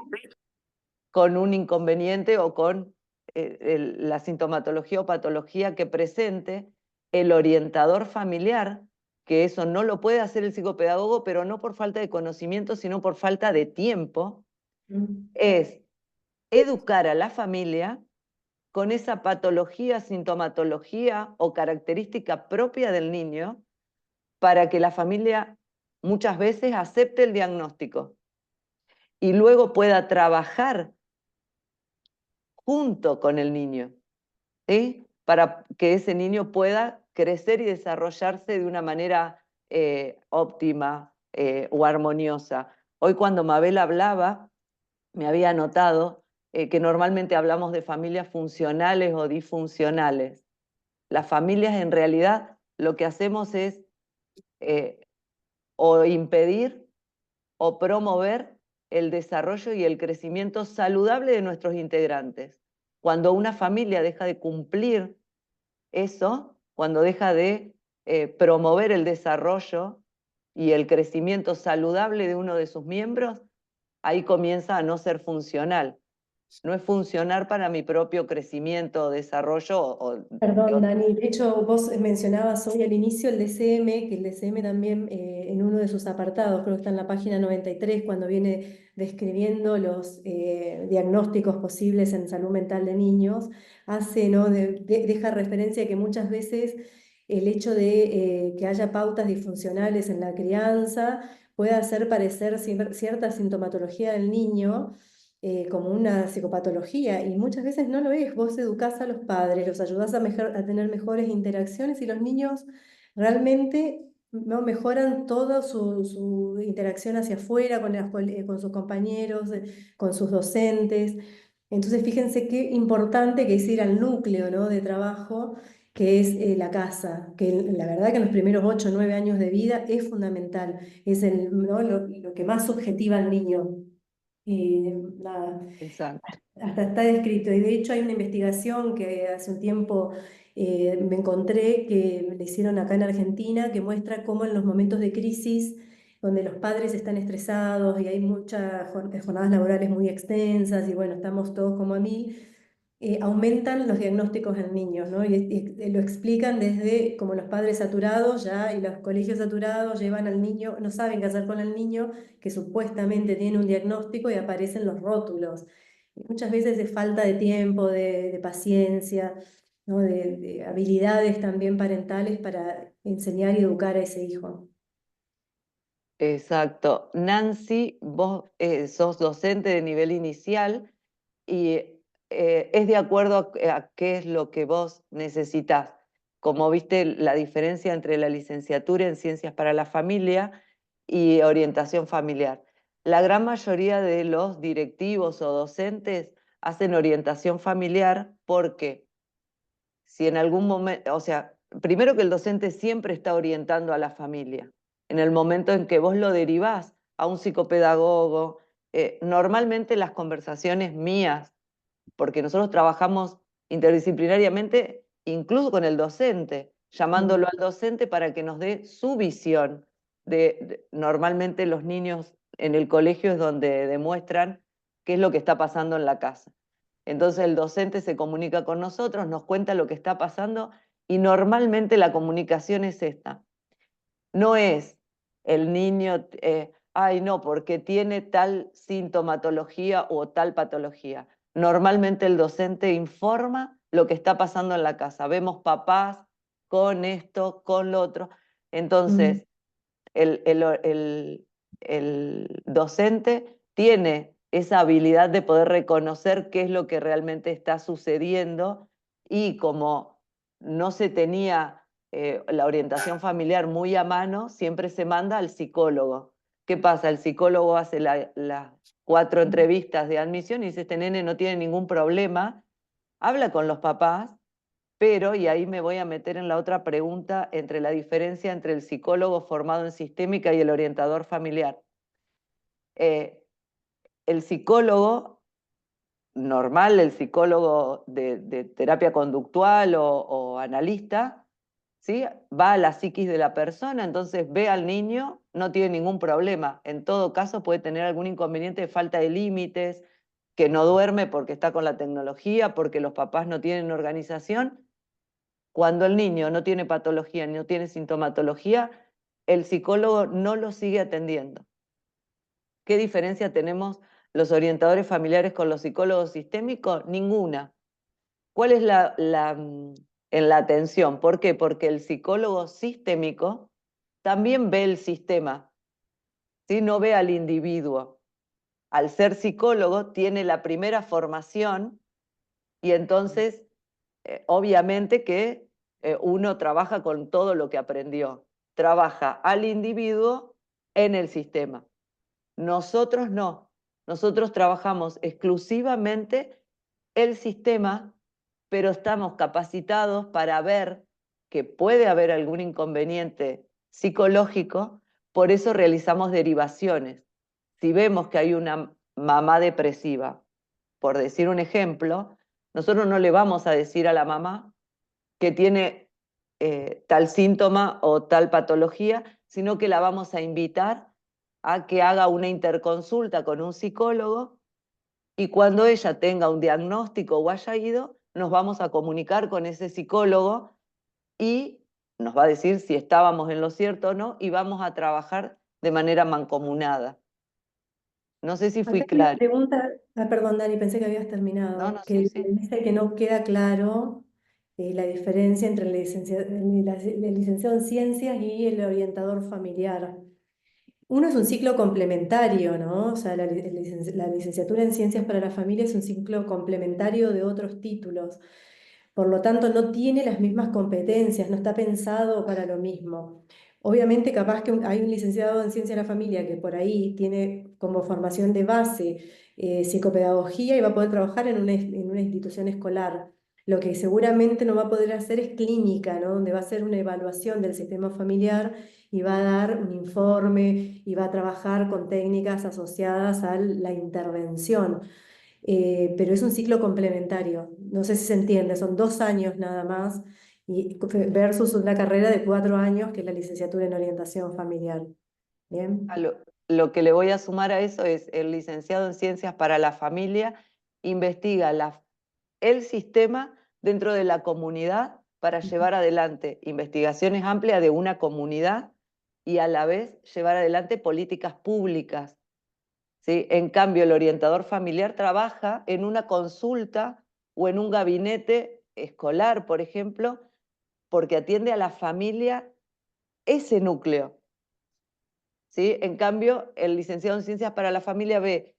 Con un inconveniente o con la sintomatología o patología que presente. El orientador familiar, que eso no lo puede hacer el psicopedagogo, pero no por falta de conocimiento, sino por falta de tiempo, es educar a la familia con esa patología, sintomatología o característica propia del niño para que la familia muchas veces acepte el diagnóstico y luego pueda trabajar junto con el niño, ¿sí? Para que ese niño pueda crecer y desarrollarse de una manera óptima o armoniosa. Hoy cuando Mabel hablaba, me había notado que normalmente hablamos de familias funcionales o disfuncionales. Las familias en realidad lo que hacemos es o impedir o promover el desarrollo y el crecimiento saludable de nuestros integrantes. Cuando una familia deja de cumplir eso, cuando deja de promover el desarrollo y el crecimiento saludable de uno de sus miembros, ahí comienza a no ser funcional. No es funcionar para mi propio crecimiento o desarrollo. Perdón, Dani, de hecho vos mencionabas hoy al inicio el DCM, que el DCM también en uno de sus apartados, creo que está en la página 93, cuando viene describiendo los diagnósticos posibles en salud mental de niños, hace, ¿no? Deja referencia a que muchas veces el hecho de que haya pautas disfuncionales en la crianza puede hacer parecer cierta sintomatología del niño como una psicopatología y muchas veces no lo es. Vos educás a los padres, los ayudás a tener mejores interacciones y los niños realmente no mejoran toda su interacción hacia afuera con sus compañeros, con sus docentes. Entonces fíjense qué importante que es ir al núcleo, ¿no? de trabajo que es la casa, que la verdad que en los primeros 8 o 9 años de vida es fundamental, es ¿no? lo que más subjetiva al niño. Nada, Exacto. hasta está descrito. Y de hecho hay una investigación que hace un tiempo me encontré que le hicieron acá en Argentina que muestra cómo en los momentos de crisis, donde los padres están estresados y hay muchas jornadas laborales muy extensas y bueno, estamos todos como a mil, aumentan los diagnósticos en niños, ¿no? Y lo explican desde como los padres saturados ya y los colegios saturados llevan al niño, no saben qué hacer con el niño que supuestamente tiene un diagnóstico y aparecen los rótulos. Y muchas veces es falta de tiempo, de paciencia, ¿no? De habilidades también parentales para enseñar y educar a ese hijo. Exacto. Nancy, vos sos docente de nivel inicial y es de acuerdo a qué es lo que vos necesitas. Como viste, la diferencia entre la licenciatura en Ciencias para la Familia y orientación familiar. La gran mayoría de los directivos o docentes hacen orientación familiar porque si en algún momento, o sea, primero que el docente siempre está orientando a la familia. En el momento en que vos lo derivás a un psicopedagogo, normalmente las conversaciones mías, porque nosotros trabajamos interdisciplinariamente, incluso con el docente, llamándolo al docente para que nos dé su visión. Normalmente los niños en el colegio es donde demuestran qué es lo que está pasando en la casa. Entonces el docente se comunica con nosotros, nos cuenta lo que está pasando y normalmente la comunicación es esta. No es el niño, ay no, porque tiene tal sintomatología o tal patología. Normalmente el docente informa lo que está pasando en la casa. Vemos papás con esto, con lo otro. Entonces, el docente tiene esa habilidad de poder reconocer qué es lo que realmente está sucediendo y como no se tenía la orientación familiar muy a mano, siempre se manda al psicólogo. ¿Qué pasa? El psicólogo hace las 4 entrevistas de admisión y dice, este nene no tiene ningún problema, habla con los papás, pero, y ahí me voy a meter en la otra pregunta, entre la diferencia entre el psicólogo formado en sistémica y el orientador familiar. El psicólogo normal, el psicólogo de terapia conductual o analista, ¿sí? Va a la psiquis de la persona, entonces ve al niño, no tiene ningún problema. En todo caso puede tener algún inconveniente de falta de límites, que no duerme porque está con la tecnología, porque los papás no tienen organización. Cuando el niño no tiene patología, no tiene sintomatología, el psicólogo no lo sigue atendiendo. ¿Qué diferencia tenemos los orientadores familiares con los psicólogos sistémicos? Ninguna. ¿Cuál es en la atención? ¿Por qué? Porque el psicólogo sistémico también ve el sistema, ¿sí? No ve al individuo. Al ser psicólogo tiene la primera formación y entonces obviamente que uno trabaja con todo lo que aprendió. Trabaja al individuo en el sistema. Nosotros no. Nosotros trabajamos exclusivamente el sistema, pero estamos capacitados para ver que puede haber algún inconveniente psicológico, por eso realizamos derivaciones. Si vemos que hay una mamá depresiva, por decir un ejemplo, nosotros no le vamos a decir a la mamá que tiene tal síntoma o tal patología, sino que la vamos a invitar a que haga una interconsulta con un psicólogo y cuando ella tenga un diagnóstico o haya ido, nos vamos a comunicar con ese psicólogo y nos va a decir si estábamos en lo cierto o no y vamos a trabajar de manera mancomunada. No sé si fui Acá hay una clara. pregunta, perdón, Dani, pensé que habías No, terminado, no, sí, que sí. dice que no queda claro la diferencia entre el licenciado en ciencias y el orientador familiar. Uno es un ciclo complementario, ¿no? O sea, la licenciatura en ciencias para la familia es un ciclo complementario de otros títulos. Por lo tanto, no tiene las mismas competencias, no está pensado para lo mismo. Obviamente, capaz que hay un licenciado en Ciencia de la Familia que por ahí tiene como formación de base psicopedagogía y va a poder trabajar en una institución escolar. Lo que seguramente no va a poder hacer es clínica, ¿no? Donde va a hacer una evaluación del sistema familiar y va a dar un informe y va a trabajar con técnicas asociadas a la intervención. Pero es un ciclo complementario. No sé si se entiende, son 2 años nada más versus una carrera de 4 años que es la licenciatura en orientación familiar. Bien. Lo que le voy a sumar a eso es el licenciado en Ciencias para la Familia investiga el sistema dentro de la comunidad para llevar adelante investigaciones amplias de una comunidad y a la vez llevar adelante políticas públicas, ¿sí? En cambio, el orientador familiar trabaja en una consulta o en un gabinete escolar, por ejemplo, porque atiende a la familia ese núcleo, ¿sí? En cambio, el licenciado en Ciencias para la Familia ve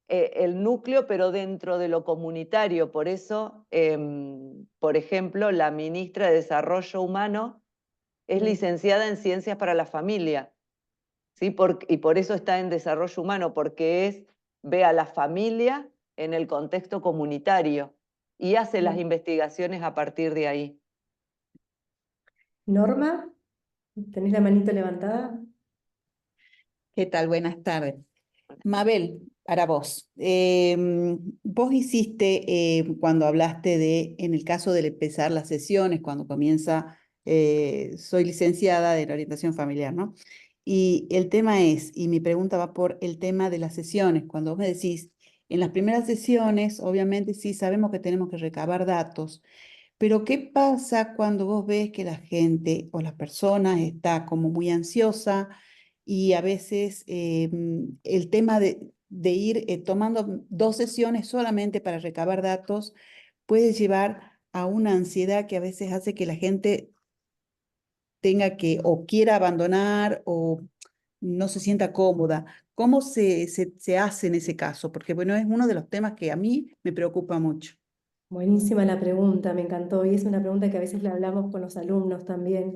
el núcleo, pero dentro de lo comunitario. Por eso, por ejemplo, la ministra de Desarrollo Humano es licenciada en Ciencias para la Familia, ¿sí? Y por eso está en Desarrollo Humano, porque ve a la familia en el contexto comunitario y hace las investigaciones a partir de ahí. Norma, ¿tenés la manito levantada? ¿Qué tal? Buenas tardes. Mabel, para vos. Vos hiciste, cuando hablaste en el caso de empezar las sesiones, cuando comienza, soy licenciada de la orientación familiar, ¿no? Y el tema y mi pregunta va por el tema de las sesiones. Cuando vos me decís, en las primeras sesiones, obviamente sí sabemos que tenemos que recabar datos, pero ¿qué pasa cuando vos ves que la gente o las personas está como muy ansiosa y a veces el tema de ir tomando 2 sesiones solamente para recabar datos puede llevar a una ansiedad que a veces hace que la gente tenga que o quiera abandonar o no se sienta cómoda? ¿Cómo se hace en ese caso? Porque bueno, es uno de los temas que a mí me preocupa mucho. Buenísima la pregunta, me encantó. Y es una pregunta que a veces le hablamos con los alumnos también.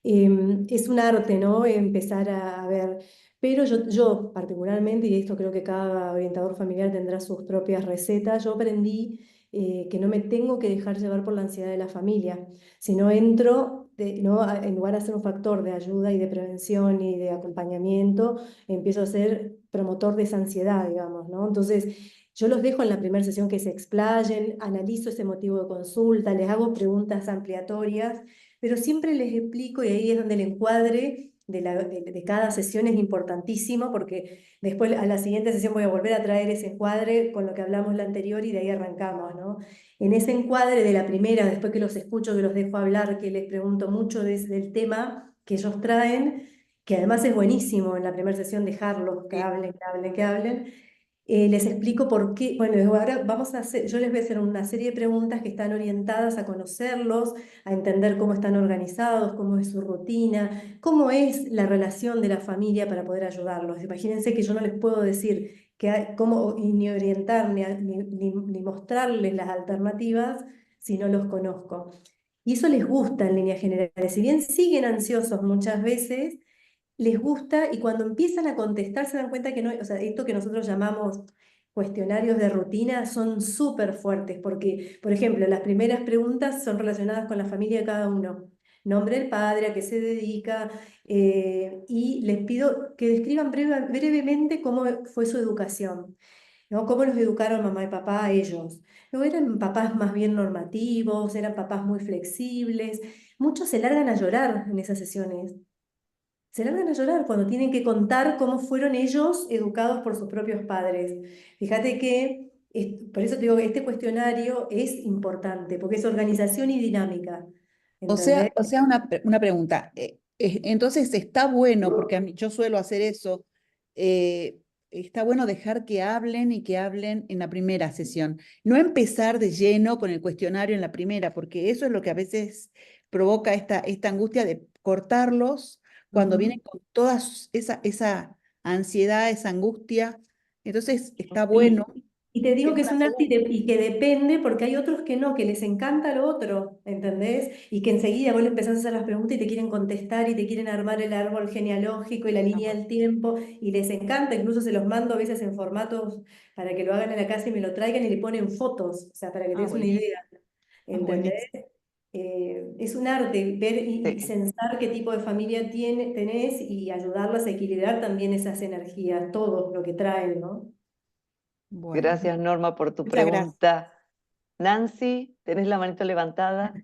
Es un arte, ¿no? Empezar a ver. Pero yo particularmente, y esto creo que cada orientador familiar tendrá sus propias recetas, yo aprendí que no me tengo que dejar llevar por la ansiedad de la familia, sino entro, ¿no? En lugar de ser un factor de ayuda y de prevención y de acompañamiento, empiezo a ser promotor de esa ansiedad, digamos, ¿no? Entonces, yo los dejo en la primera sesión que se explayen, analizo ese motivo de consulta, les hago preguntas ampliatorias, pero siempre les explico, y ahí es donde el encuadre de cada sesión es importantísimo, porque después a la siguiente sesión voy a volver a traer ese encuadre con lo que hablamos la anterior y de ahí arrancamos, ¿no? En ese encuadre de la primera, después que los escucho, que los dejo hablar, que les pregunto mucho del tema que ellos traen, que además es buenísimo en la primera sesión dejarlos que hablen, que hablen, que hablen. Les explico por qué. Bueno, ahora yo les voy a hacer una serie de preguntas que están orientadas a conocerlos, a entender cómo están organizados, cómo es su rutina, cómo es la relación de la familia para poder ayudarlos. Imagínense que yo no les puedo decir cómo, y ni orientar, ni mostrarles las alternativas si no los conozco. Y eso les gusta en líneas generales. Si bien siguen ansiosos muchas veces, les gusta y cuando empiezan a contestar se dan cuenta que no, o sea, esto que nosotros llamamos cuestionarios de rutina son súper fuertes porque, por ejemplo, las primeras preguntas son relacionadas con la familia de cada uno. Nombre del padre, a qué se dedica, y les pido que describan brevemente cómo fue su educación, ¿no? Cómo los educaron mamá y papá a ellos. No eran papás más bien normativos, eran papás muy flexibles. Muchos se largan a llorar en esas sesiones. Se largan a llorar cuando tienen que contar cómo fueron ellos educados por sus propios padres. Fíjate que, por eso te digo que este cuestionario es importante, porque es organización y dinámica. ¿Entendés? O sea, una pregunta. Entonces está bueno, porque yo suelo hacer eso, está bueno dejar que hablen y que hablen en la primera sesión. No empezar de lleno con el cuestionario en la primera, porque eso es lo que a veces provoca esta angustia de cortarlos cuando Ujú. vienen con toda esa ansiedad, esa angustia. Entonces está Y, bueno y te que digo en que es una un arte segunda. y que depende, porque hay otros que no, que les encanta lo otro, ¿entendés? Y que enseguida vos le empezás a hacer las preguntas y te quieren contestar y te quieren armar el árbol genealógico y la Ah, línea bueno, del tiempo, y les encanta, incluso se los mando a veces en formatos para que lo hagan en la casa y me lo traigan y le ponen fotos, o sea, para que te des una buenísimo, idea, ¿entendés? buenísimo. Es un arte ver y Sí. sensar qué tipo de familia tenés y ayudarlas a equilibrar también esas energías, todo lo que traen, ¿no? Bueno, Gracias, Norma, por tu muchas gracias. pregunta. Nancy, ¿tenés la manito levantada?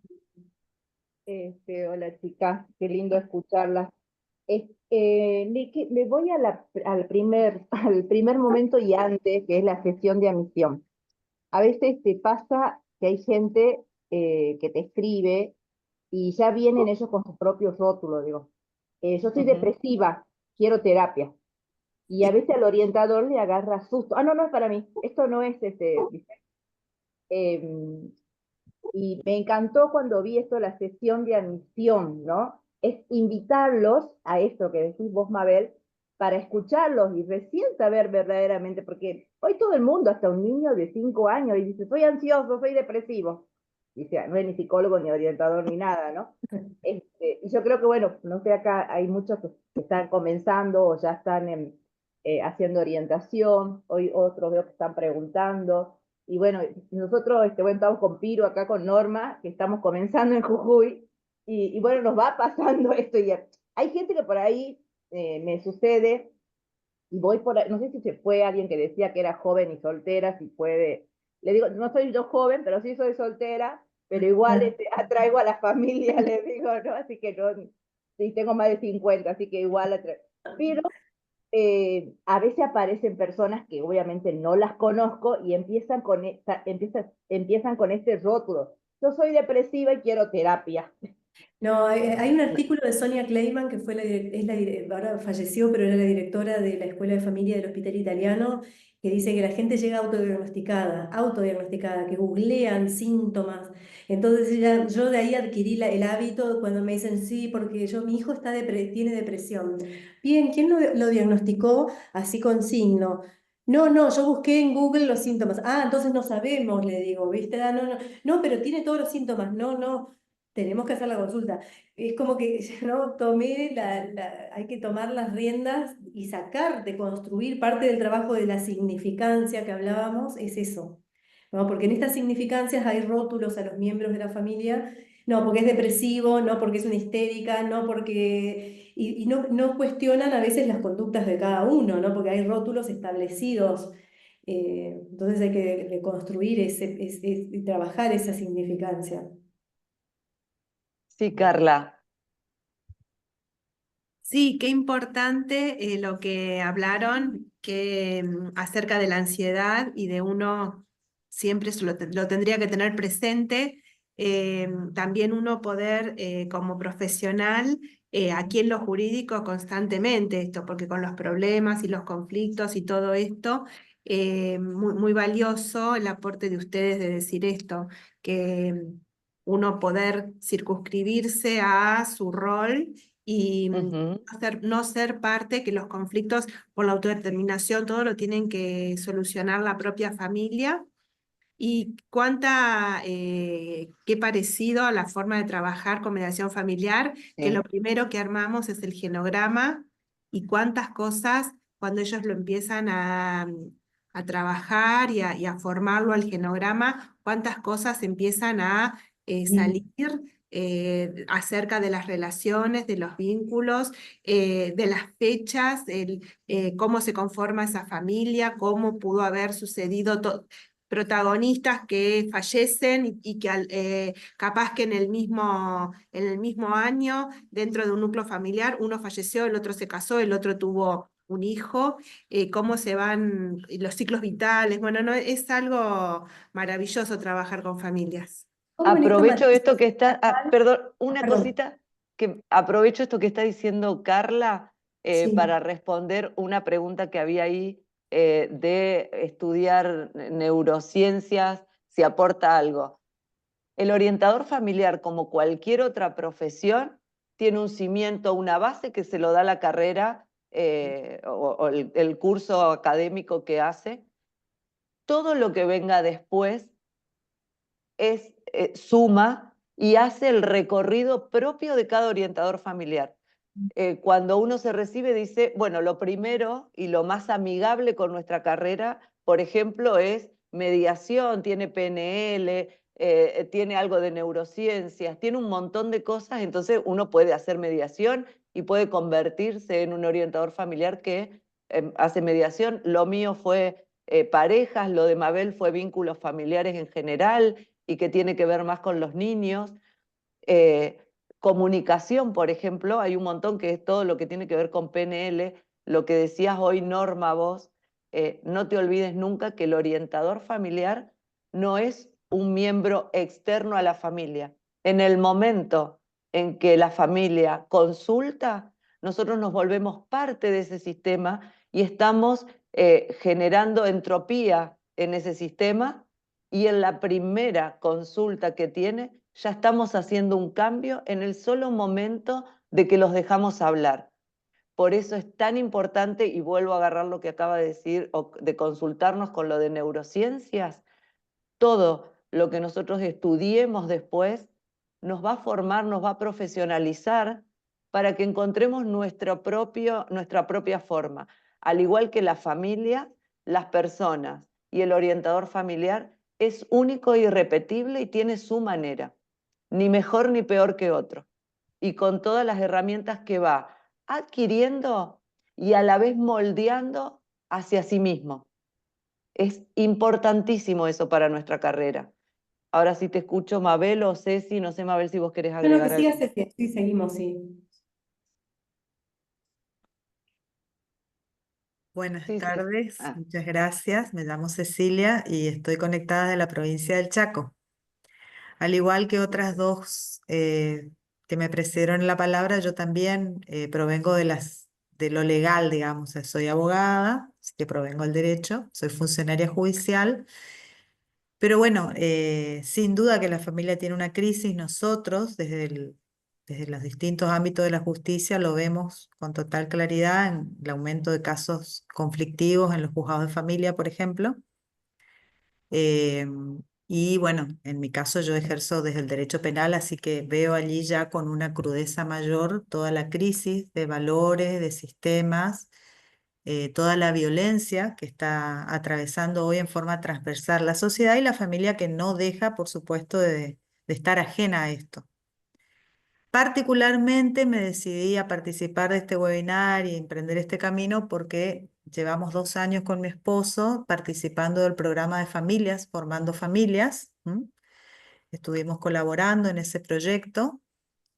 Hola chicas, qué lindo escucharlas. Me voy al primer momento y antes, que es la sesión de admisión. A veces te pasa que hay gente que te escribe y ya vienen ellos con sus propios rótulos, digo, yo soy Ujú. depresiva, quiero terapia. Y a veces al orientador le agarra susto. Ah, no, no es para mí, esto no es ¿viste? Em, y me encantó cuando vi esto, la sesión de admisión, ¿no? Es invitarlos a esto que decís vos, Mabel, para escucharlos y recién saber verdaderamente, porque hoy todo el mundo, hasta un niño de 5 años, y dice, soy ansioso, soy depresivo. Dice, no es ni psicólogo, ni orientador, ni nada, ¿no? Y yo creo que, bueno, no sé, acá hay muchos que están comenzando o ya están haciendo orientación, hoy otros veo que están preguntando, y bueno, nosotros bueno, estamos con Piro acá con Norma, que estamos comenzando en Jujuy, y bueno, nos va pasando esto, y hay gente que por ahí me sucede, y voy por ahí, no sé si se fue alguien que decía que era joven y soltera, si puede, le digo, no soy yo joven, pero sí soy soltera, pero igual atraigo a la familia, le digo, ¿no? Así que no, sí, tengo más de 50, así que igual atraigo. Pero a veces aparecen personas que obviamente no las conozco y empiezan con este rótulo. Yo soy depresiva y quiero terapia. No, hay un artículo de Sonia Kleiman, que fue ahora falleció, pero era la directora de la Escuela de Familia del Hospital Italiano, que dice que la gente llega autodiagnosticada, que googlean síntomas. Entonces yo de ahí adquirí el hábito cuando me dicen, sí, porque mi hijo tiene depresión. Bien, ¿quién lo diagnosticó así con signo? No, no, yo busqué en Google los síntomas. Ah, entonces no sabemos, le digo, ¿viste? Ah, no, no, no, pero tiene todos los síntomas. No, no. Tenemos que hacer la consulta. Es como que no tomé hay que tomar las riendas y sacar, de construir parte del trabajo de la significancia que hablábamos, es eso, ¿no? Porque en estas significancias hay rótulos a los miembros de la familia, no porque es depresivo, no porque es una histérica, no porque, y no cuestionan a veces las conductas de cada uno, ¿no? Porque hay rótulos establecidos. Entonces hay que reconstruir y trabajar esa significancia. Sí, Carla. Sí, qué importante lo que hablaron acerca de la ansiedad y de uno siempre lo tendría que tener presente. También uno poder como profesional aquí en lo jurídico constantemente esto, porque con los problemas y los conflictos y todo esto muy valioso el aporte de ustedes de decir esto, que uno poder circunscribirse a su rol y Ujú. no ser parte, que los conflictos por la autodeterminación, todo lo tienen que solucionar la propia familia. Y qué parecido a la forma de trabajar con mediación familiar, que lo Sí. primero que armamos es el genograma y cuántas cosas cuando ellos lo empiezan a trabajar y a formarlo al genograma, cuántas cosas empiezan a salir acerca de las relaciones, de los vínculos, de las fechas, cómo se conforma esa familia, cómo pudo haber sucedido protagonistas que fallecen y que capaz que en el mismo año, dentro de un núcleo familiar, uno falleció, el otro se casó, el otro tuvo un hijo, cómo se van los ciclos vitales. Bueno, no, es algo maravilloso trabajar con familias. ¿Cómo en esta Aprovecho matriz esto que está, social? perdón, una Perdón, cosita, que aprovecho esto que está diciendo Carla sí. para responder una pregunta que había ahí de estudiar neurociencias, si aporta algo. El orientador familiar, como cualquier otra profesión, tiene un cimiento, una base que se lo da la carrera o el curso académico que hace. Todo lo que venga después es suma y hace el recorrido propio de cada orientador familiar. Cuando uno se recibe dice, bueno, lo primero y lo más amigable con nuestra carrera, por ejemplo, es mediación, tiene PNL, tiene algo de neurociencias, tiene un montón de cosas, entonces uno puede hacer mediación y puede convertirse en un orientador familiar que hace mediación. Lo mío fue parejas, lo de Mabel fue vínculos familiares en general y que tiene que ver más con los niños. Eh, Comunicación, por ejemplo, hay un montón que es todo lo que tiene que ver con PNL, lo que decías hoy, Norma, vos, no te olvides nunca que el orientador familiar no es un miembro externo a la familia. En el momento en que la familia consulta, nosotros nos volvemos parte de ese sistema y estamos generando entropía en ese sistema, y en la primera consulta que tiene ya estamos haciendo un cambio en el solo momento de que los dejamos hablar. Por eso es tan importante, y vuelvo a agarrar lo que acaba de decir, de consultarnos con lo de neurociencias. Todo lo que nosotros estudiemos después nos va a formar, nos va a profesionalizar para que encontremos nuestra propia forma. Al igual que la familia, las personas y el orientador familiar es único e irrepetible y tiene su manera, ni mejor ni peor que otro, y con todas las herramientas que va adquiriendo y a la vez moldeando hacia sí mismo. Es importantísimo eso para nuestra carrera. Ahora sí te escucho, Mabel o Ceci, no sé, Mabel, si vos querés No, no, que agregar siga algo. Ceci, sí, seguimos, sí. Buenas Sí, Ceci. tardes, muchas gracias. Me llamo Cecilia y estoy conectada de la provincia del Chaco. Al igual que otras dos que me precedieron en la palabra, yo también provengo de lo legal, digamos. O sea, soy abogada, así que provengo del derecho, soy funcionaria judicial. Pero bueno, sin duda que la familia tiene una crisis. Nosotros, desde los distintos ámbitos de la justicia, lo vemos con total claridad en el aumento de casos conflictivos en los juzgados de familia, por ejemplo. Eh, y bueno, en mi caso yo ejerzo desde el derecho penal, así que veo allí ya con una crudeza mayor toda la crisis de valores, de sistemas, toda la violencia que está atravesando hoy en forma transversal la sociedad y la familia que no deja, por supuesto, de estar ajena a esto. Particularmente me decidí a participar de este webinar y emprender este camino porque llevamos 2 años con mi esposo participando del programa de familias, formando familias. Estuvimos colaborando en ese proyecto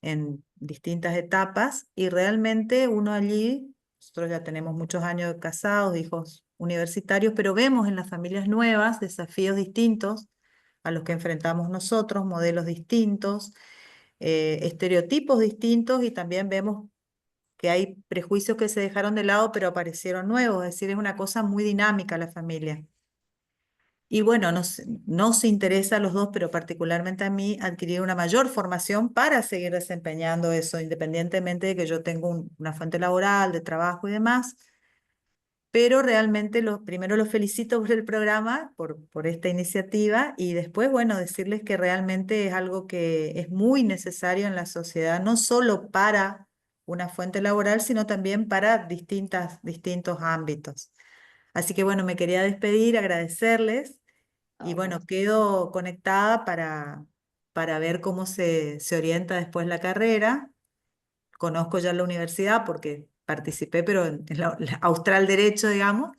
en distintas etapas y realmente uno allí, nosotros ya tenemos muchos años de casados, hijos universitarios, pero vemos en las familias nuevas desafíos distintos a los que enfrentamos nosotros, modelos distintos, estereotipos distintos y también vemos que hay prejuicios que se dejaron de lado, pero aparecieron nuevos, es decir, es una cosa muy dinámica la familia. Y bueno, nos interesa a los dos, pero particularmente a mí, adquirir una mayor formación para seguir desempeñando eso, independientemente de que yo tengo una fuente laboral, de trabajo y demás. Pero realmente primero los felicito por el programa, por esta iniciativa, y después, bueno, decirles que realmente es algo que es muy necesario en la sociedad, no solo para una fuente laboral, sino también para distintos ámbitos. Así que bueno, me quería despedir, agradecerles, y bueno, Vamos. quedo conectada para ver cómo se orienta después la carrera. Conozco ya la universidad porque participé, pero en la Austral Derecho, digamos.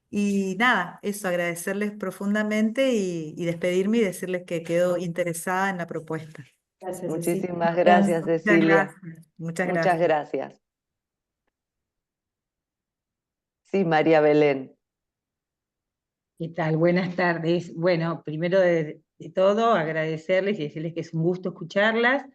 Y nada, eso, agradecerles profundamente y despedirme y decirles que quedo interesada en la propuesta. Gracias, Cecilia. Muchísimas Gracias. gracias, Muchas Cecilia. gracias. Muchas Muchas gracias. gracias. Sí, María Belén. ¿Qué tal? Buenas tardes. Bueno, primero de todo, agradecerles y decirles que es un gusto escucharlas.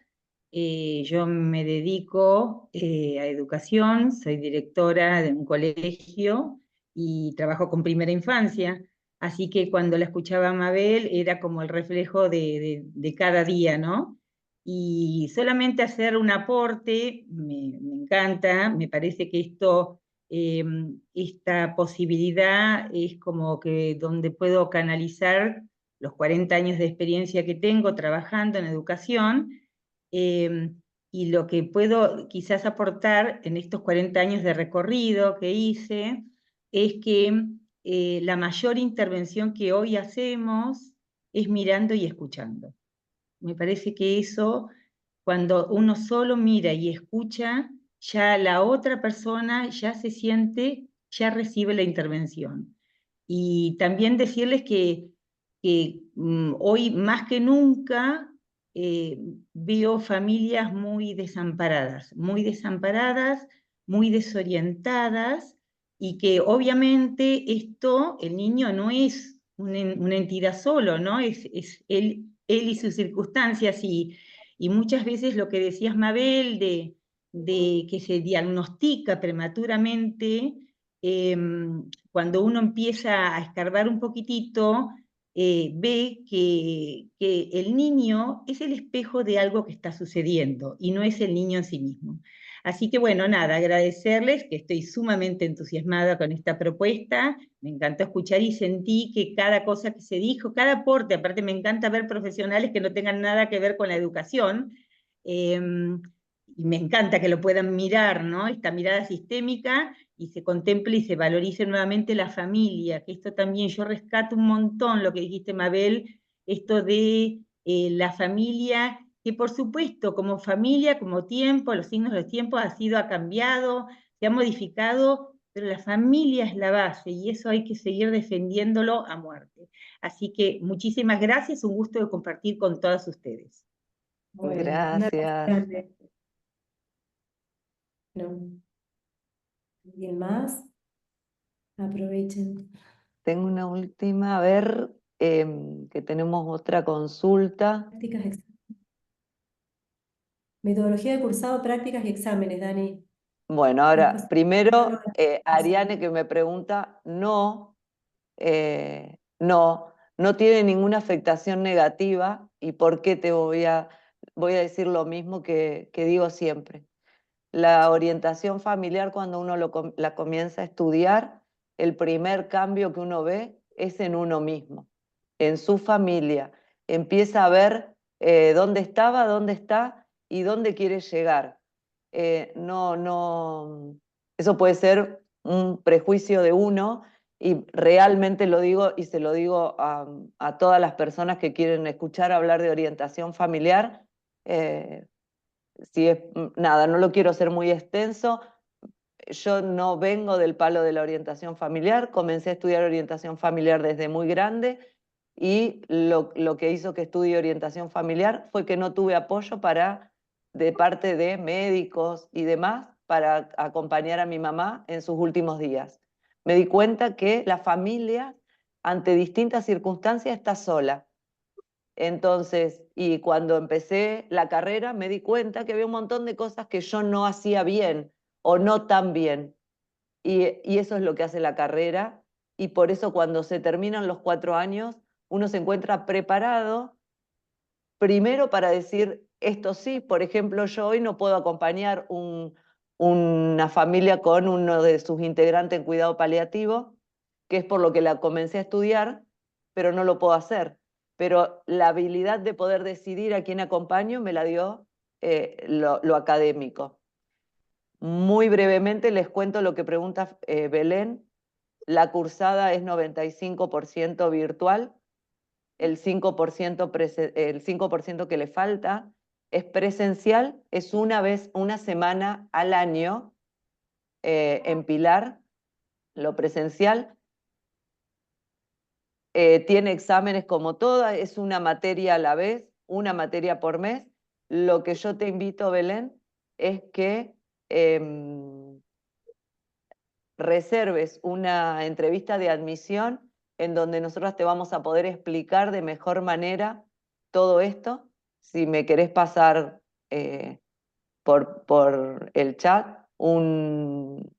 Yo me dedico a educación, soy directora de un colegio y trabajo con primera infancia, así que cuando la escuchaba a Mabel era como el reflejo de cada día, ¿no? Y solamente hacer un aporte, me encanta, me parece que esta posibilidad es como que donde puedo canalizar los 40 años de experiencia que tengo trabajando en educación, eh, y lo que puedo quizás aportar en estos 40 años de recorrido que hice es que la mayor intervención que hoy hacemos es mirando y escuchando. Me parece que eso, cuando uno solo mira y escucha, ya la otra persona ya se siente, ya recibe la intervención. Y también decirles que hoy más que nunca veo familias muy desamparadas, muy desorientadas, y que obviamente esto, el niño no es una entidad solo, ¿no? Es él y sus circunstancias, y muchas veces lo que decías, Mabel, de que se diagnostica prematuramente, cuando uno empieza a escarbar un poquitito, ve que el niño es el espejo de algo que está sucediendo y no es el niño en sí mismo. Así que bueno, nada, agradecerles, que estoy sumamente entusiasmada con esta propuesta, me encantó escuchar y sentí que cada cosa que se dijo, cada aporte, aparte me encanta ver profesionales que no tengan nada que ver con la educación, y me encanta que lo puedan mirar, ¿no? Esta mirada sistémica, y se contemple y se valorice nuevamente la familia, que esto también yo rescato un montón lo que dijiste, Mabel, esto de la familia, que por supuesto como familia, como tiempo, los signos del tiempo ha cambiado, se ha modificado, pero la familia es la base y eso hay que seguir defendiéndolo a muerte. Así que muchísimas gracias, un gusto de compartir con todas ustedes. Bueno, un abrazo Gracias. grande. Bueno, ¿alguien más? Aprovechen. Tengo una última, a ver, que tenemos otra consulta. Prácticas, metodología de cursado, prácticas y exámenes, Dani. Bueno, Después, ahora, primero, exámenes. Ariane que me pregunta, no, no tiene ninguna afectación negativa. ¿Y por qué voy a decir lo mismo que digo siempre? La orientación familiar, cuando uno la comienza a estudiar, el primer cambio que uno ve es en uno mismo, en su familia. Empieza a ver dónde estaba, dónde está y dónde quiere llegar. Eso puede ser un prejuicio de uno, y realmente lo digo y se lo digo a todas las personas que quieren escuchar hablar de orientación familiar. Si es nada, no lo quiero hacer muy extenso. Yo no vengo del palo de la orientación familiar, comencé a estudiar orientación familiar desde muy grande, y lo que hizo que estudie orientación familiar fue que no tuve apoyo de parte de médicos y demás para acompañar a mi mamá en sus últimos días. Me di cuenta que la familia, ante distintas circunstancias, está sola. Entonces, y cuando empecé la carrera me di cuenta que había un montón de cosas que yo no hacía bien o no tan bien. Y eso es lo que hace la carrera, y por eso cuando se terminan los 4 años, uno se encuentra preparado primero para decir, esto sí, por ejemplo, yo hoy no puedo acompañar una familia con uno de sus integrantes en cuidado paliativo, que es por lo que la comencé a estudiar, pero no lo puedo hacer. Pero la habilidad de poder decidir a quién acompaño me la dio lo académico. Muy brevemente les cuento lo que pregunta Belén. La cursada es 95% virtual, el 5% que le falta es presencial, es una semana al año en Pilar, lo presencial. Tiene exámenes como todas, es una materia a la vez, una materia por mes. Lo que yo te invito, Belén, es que reserves una entrevista de admisión en donde nosotros te vamos a poder explicar de mejor manera todo esto. Si me querés pasar por el chat un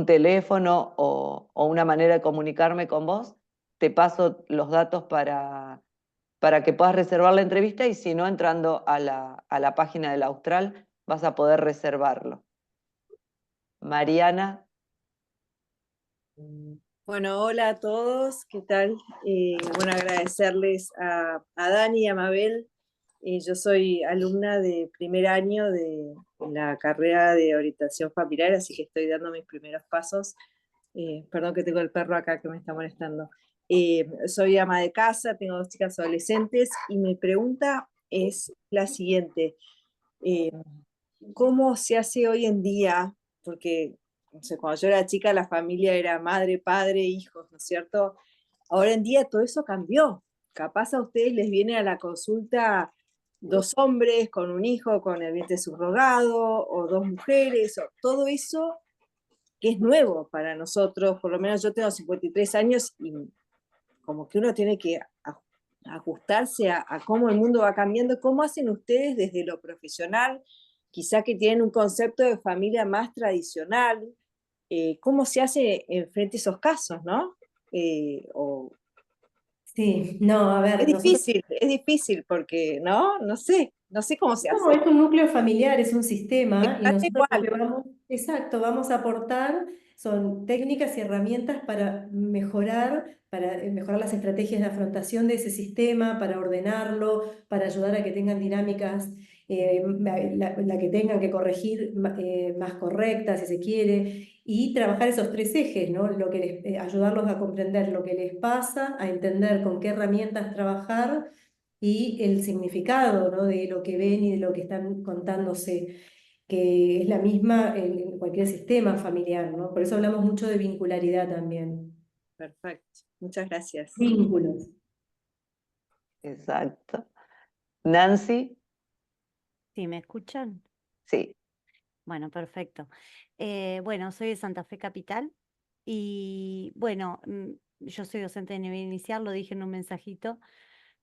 teléfono o una manera de comunicarme con vos, te paso los datos para que puedas reservar la entrevista, y si no, entrando a la página del Austral vas a poder reservarlo. Mariana. Bueno, hola a todos, ¿qué tal? Bueno, agradecerles a Dani y a Mabel. Yo soy alumna de primer año de la carrera de orientación familiar, así que estoy dando mis primeros pasos. Perdón que tengo el perro acá que me está molestando. Soy ama de casa, tengo 2 chicas adolescentes y mi pregunta es la siguiente. ¿Cómo se hace hoy en día? Porque no sé, cuando yo era chica la familia era madre, padre, hijos, ¿no es cierto? Ahora en día todo eso cambió. Capaz a ustedes les viene a la consulta 2 hombres con un hijo con el vientre subrogado, o 2 mujeres, o todo eso que es nuevo para nosotros. Por lo menos yo tengo 53 años y como que uno tiene que ajustarse a cómo el mundo va cambiando. ¿Cómo hacen ustedes desde lo profesional? Quizá que tienen un concepto de familia más tradicional. ¿Cómo se hace frente a esos casos, no? Sí, no, a ver, nosotros... Es difícil porque, ¿no? No sé cómo se No, hace. es un núcleo familiar, es un sistema, y Tal nosotros lo cual. que vamos, exacto, vamos a aportar son técnicas y herramientas para mejorar las estrategias de afrontación de ese sistema, para ordenarlo, para ayudar a que tengan dinámicas, la que tengan que corregir más correctas, si se quiere, y trabajar esos 3 ejes, ¿no? Ayudarlos a comprender lo que les pasa, a entender con qué herramientas trabajar y el significado, ¿no? De lo que ven y de lo que están contándose, que es la misma en cualquier sistema familiar, ¿no? Por eso hablamos mucho de vincularidad también. Perfecto, muchas gracias. Vínculos. Exacto. Nancy. ¿Sí me escuchan? Sí. Bueno, perfecto. Bueno, soy de Santa Fe Capital y bueno, yo soy docente de nivel inicial, lo dije en un mensajito,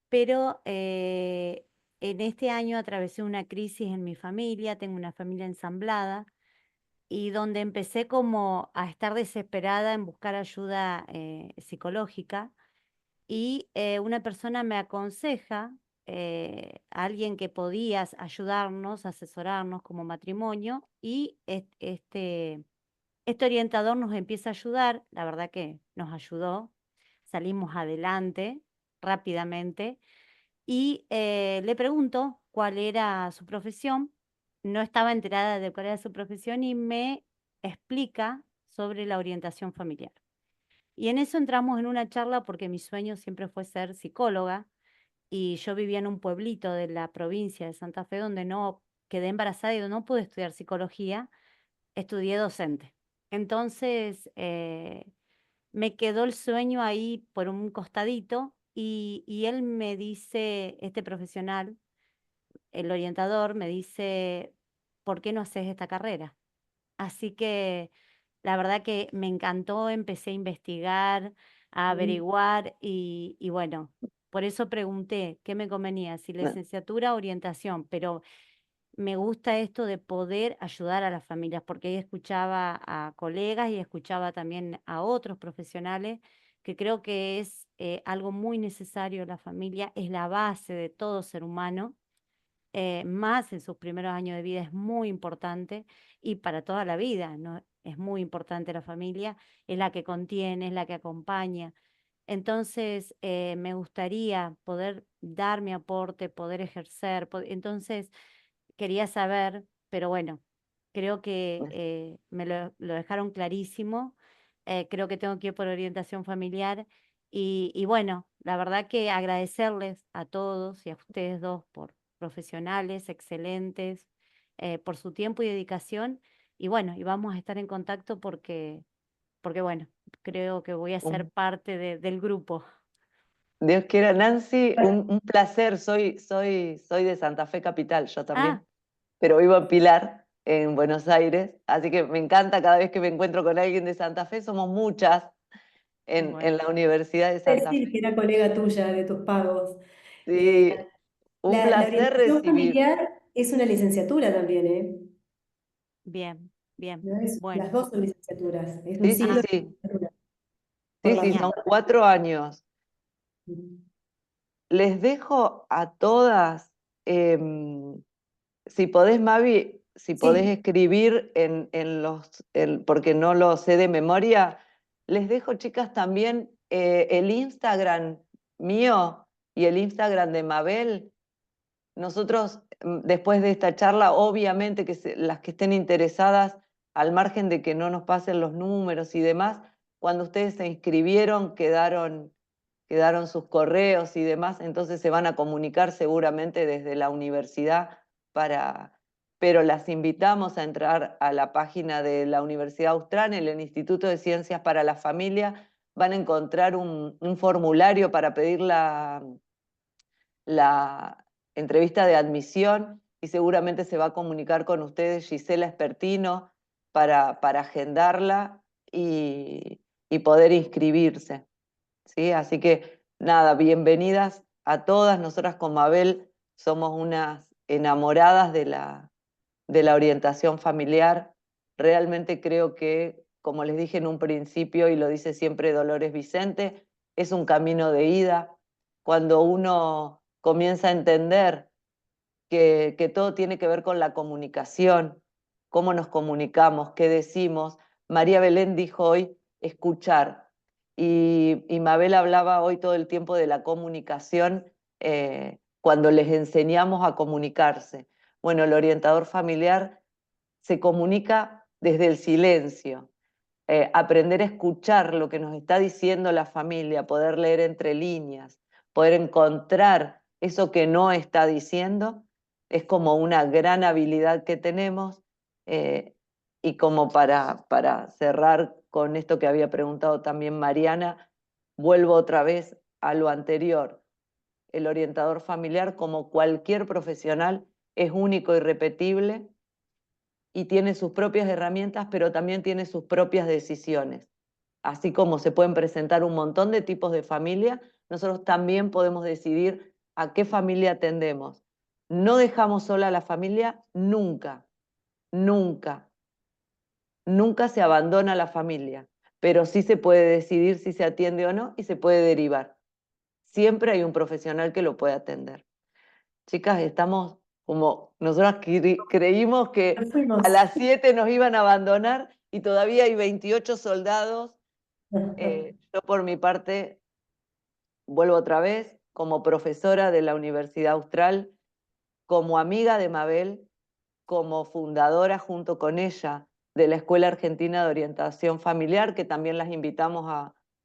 pero en este año atravesé una crisis en mi familia, tengo una familia ensamblada y donde empecé como a estar desesperada en buscar ayuda psicológica. Y una persona me aconseja, alguien que podía ayudarnos, asesorarnos como matrimonio, y este orientador nos empieza a ayudar. La verdad que nos ayudó, salimos adelante rápidamente, y le pregunto cuál era su profesión. No estaba enterada de cuál era su profesión y me explica sobre la orientación familiar. Y en eso entramos en una charla porque mi sueño siempre fue ser psicóloga, y yo vivía en un pueblito de la provincia de Santa Fe donde no quedé embarazada y no pude estudiar psicología, estudié docente. Entonces me quedó el sueño ahí por un costadito, y él me dice, este profesional, el orientador, me dice, ¿por qué no haces esta carrera? Así que la verdad que me encantó, empecé a investigar, a averiguar, y bueno, por eso pregunté qué me convenía, si No. licenciatura o orientación, pero me gusta esto de poder ayudar a las familias, porque ahí escuchaba a colegas y escuchaba también a otros profesionales, que creo que es algo muy necesario. La familia es la base de todo ser humano, más en sus primeros años de vida es muy importante, y para toda la vida, ¿no? Es muy importante la familia, es la que contiene, es la que acompaña. Entonces, me gustaría poder dar mi aporte, poder ejercer. Entonces, quería saber, pero bueno, creo que me lo dejaron clarísimo. Creo que tengo que ir por orientación familiar. Y bueno, la verdad que agradecerles a todos y a ustedes dos por profesionales excelentes, por su tiempo y dedicación. Y bueno, y vamos a estar en contacto porque bueno, creo que voy a ser Un- parte del grupo. Dios quiera, Nancy, un placer. Soy de Santa Fe Capital, yo Ah, también, pero vivo en Pilar, en Buenos Aires, así que me encanta cada vez que me encuentro con alguien de Santa Fe. Somos muchas bueno, en la Universidad de Santa Decir Fe. que era colega tuya de tus pagos. Sí, un La placer orientación recibir. familiar es una licenciatura también, ¿eh? bien, bien. ¿No es? Bueno, Las dos son licenciaturas, es un Sí, sí, ciclo de sí, licenciatura por sí, la sí, son genial. 4 años. Les dejo a todas, em, si podés, Mavi, si podés Sí, escribir porque no lo sé de memoria, les dejo, chicas, también el Instagram mío y el Instagram de Mabel. Nosotros, después de esta charla, obviamente que las que estén interesadas, al margen de que no nos pasen los números y demás, cuando ustedes se inscribieron, quedaron sus correos y demás, entonces se van a comunicar seguramente desde la universidad pero las invitamos a entrar a la página de la Universidad Austral, en el Instituto de Ciencias para la Familia. Van a encontrar un formulario para pedir la entrevista de admisión, y seguramente se va a comunicar con ustedes Gisela Espertino para agendarla y poder inscribirse. ¿Sí? Así que nada, bienvenidas a todas. Nosotras con Mabel somos unas enamoradas de la orientación familiar. Realmente creo que, como les dije en un principio y lo dice siempre Dolores Vicente, es un camino de ida. Cuando uno comienza a entender que todo tiene que ver con la comunicación, cómo nos comunicamos, qué decimos. María Belén dijo hoy escuchar, y Mabel hablaba hoy todo el tiempo de la comunicación, cuando les enseñamos a comunicarse. Bueno, el orientador familiar se comunica desde el silencio. Aprender a escuchar lo que nos está diciendo la familia, poder leer entre líneas, poder encontrar eso que no está diciendo, es como una gran habilidad que tenemos. eh, y como para cerrar con esto que había preguntado también Mariana, vuelvo otra vez a lo anterior. El orientador familiar, como cualquier profesional, es único y repetible, y tiene sus propias herramientas, pero también tiene sus propias decisiones. Así como se pueden presentar un montón de tipos de familia, nosotros también podemos decidir a qué familia atendemos. No dejamos sola a la familia nunca, nunca, nunca se abandona la familia, pero sí se puede decidir si se atiende o no, y se puede derivar. Siempre hay un profesional que lo puede atender. Chicas, estamos como, nosotras creímos nos que a fuimos. las 7 nos iban a abandonar, y todavía hay 28 soldados. Yo por mi parte vuelvo otra vez como profesora de la Universidad Austral, como amiga de Mabel, como fundadora junto con ella de la Escuela Argentina de Orientación Familiar, que también las invitamos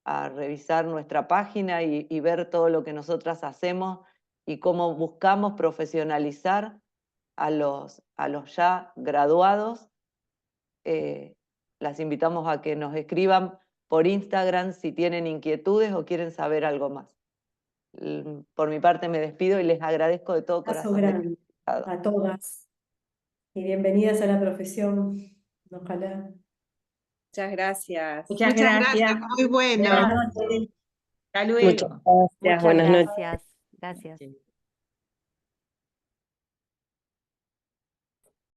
a revisar nuestra página y ver todo lo que nosotras hacemos y cómo buscamos profesionalizar a los ya graduados. Las invitamos a que nos escriban por Instagram si tienen inquietudes o quieren saber algo más. Por mi parte me despido y les agradezco de todo Abrazo corazón de que grande hayan estado. a todas y bienvenidas a la profesión. Ojalá. Muchas gracias. Muchas Muchas gracias, gracias. muy Buenas bueno. noches. Hasta Muchas luego. gracias, Muchas buenas noches. gracias. Gracias.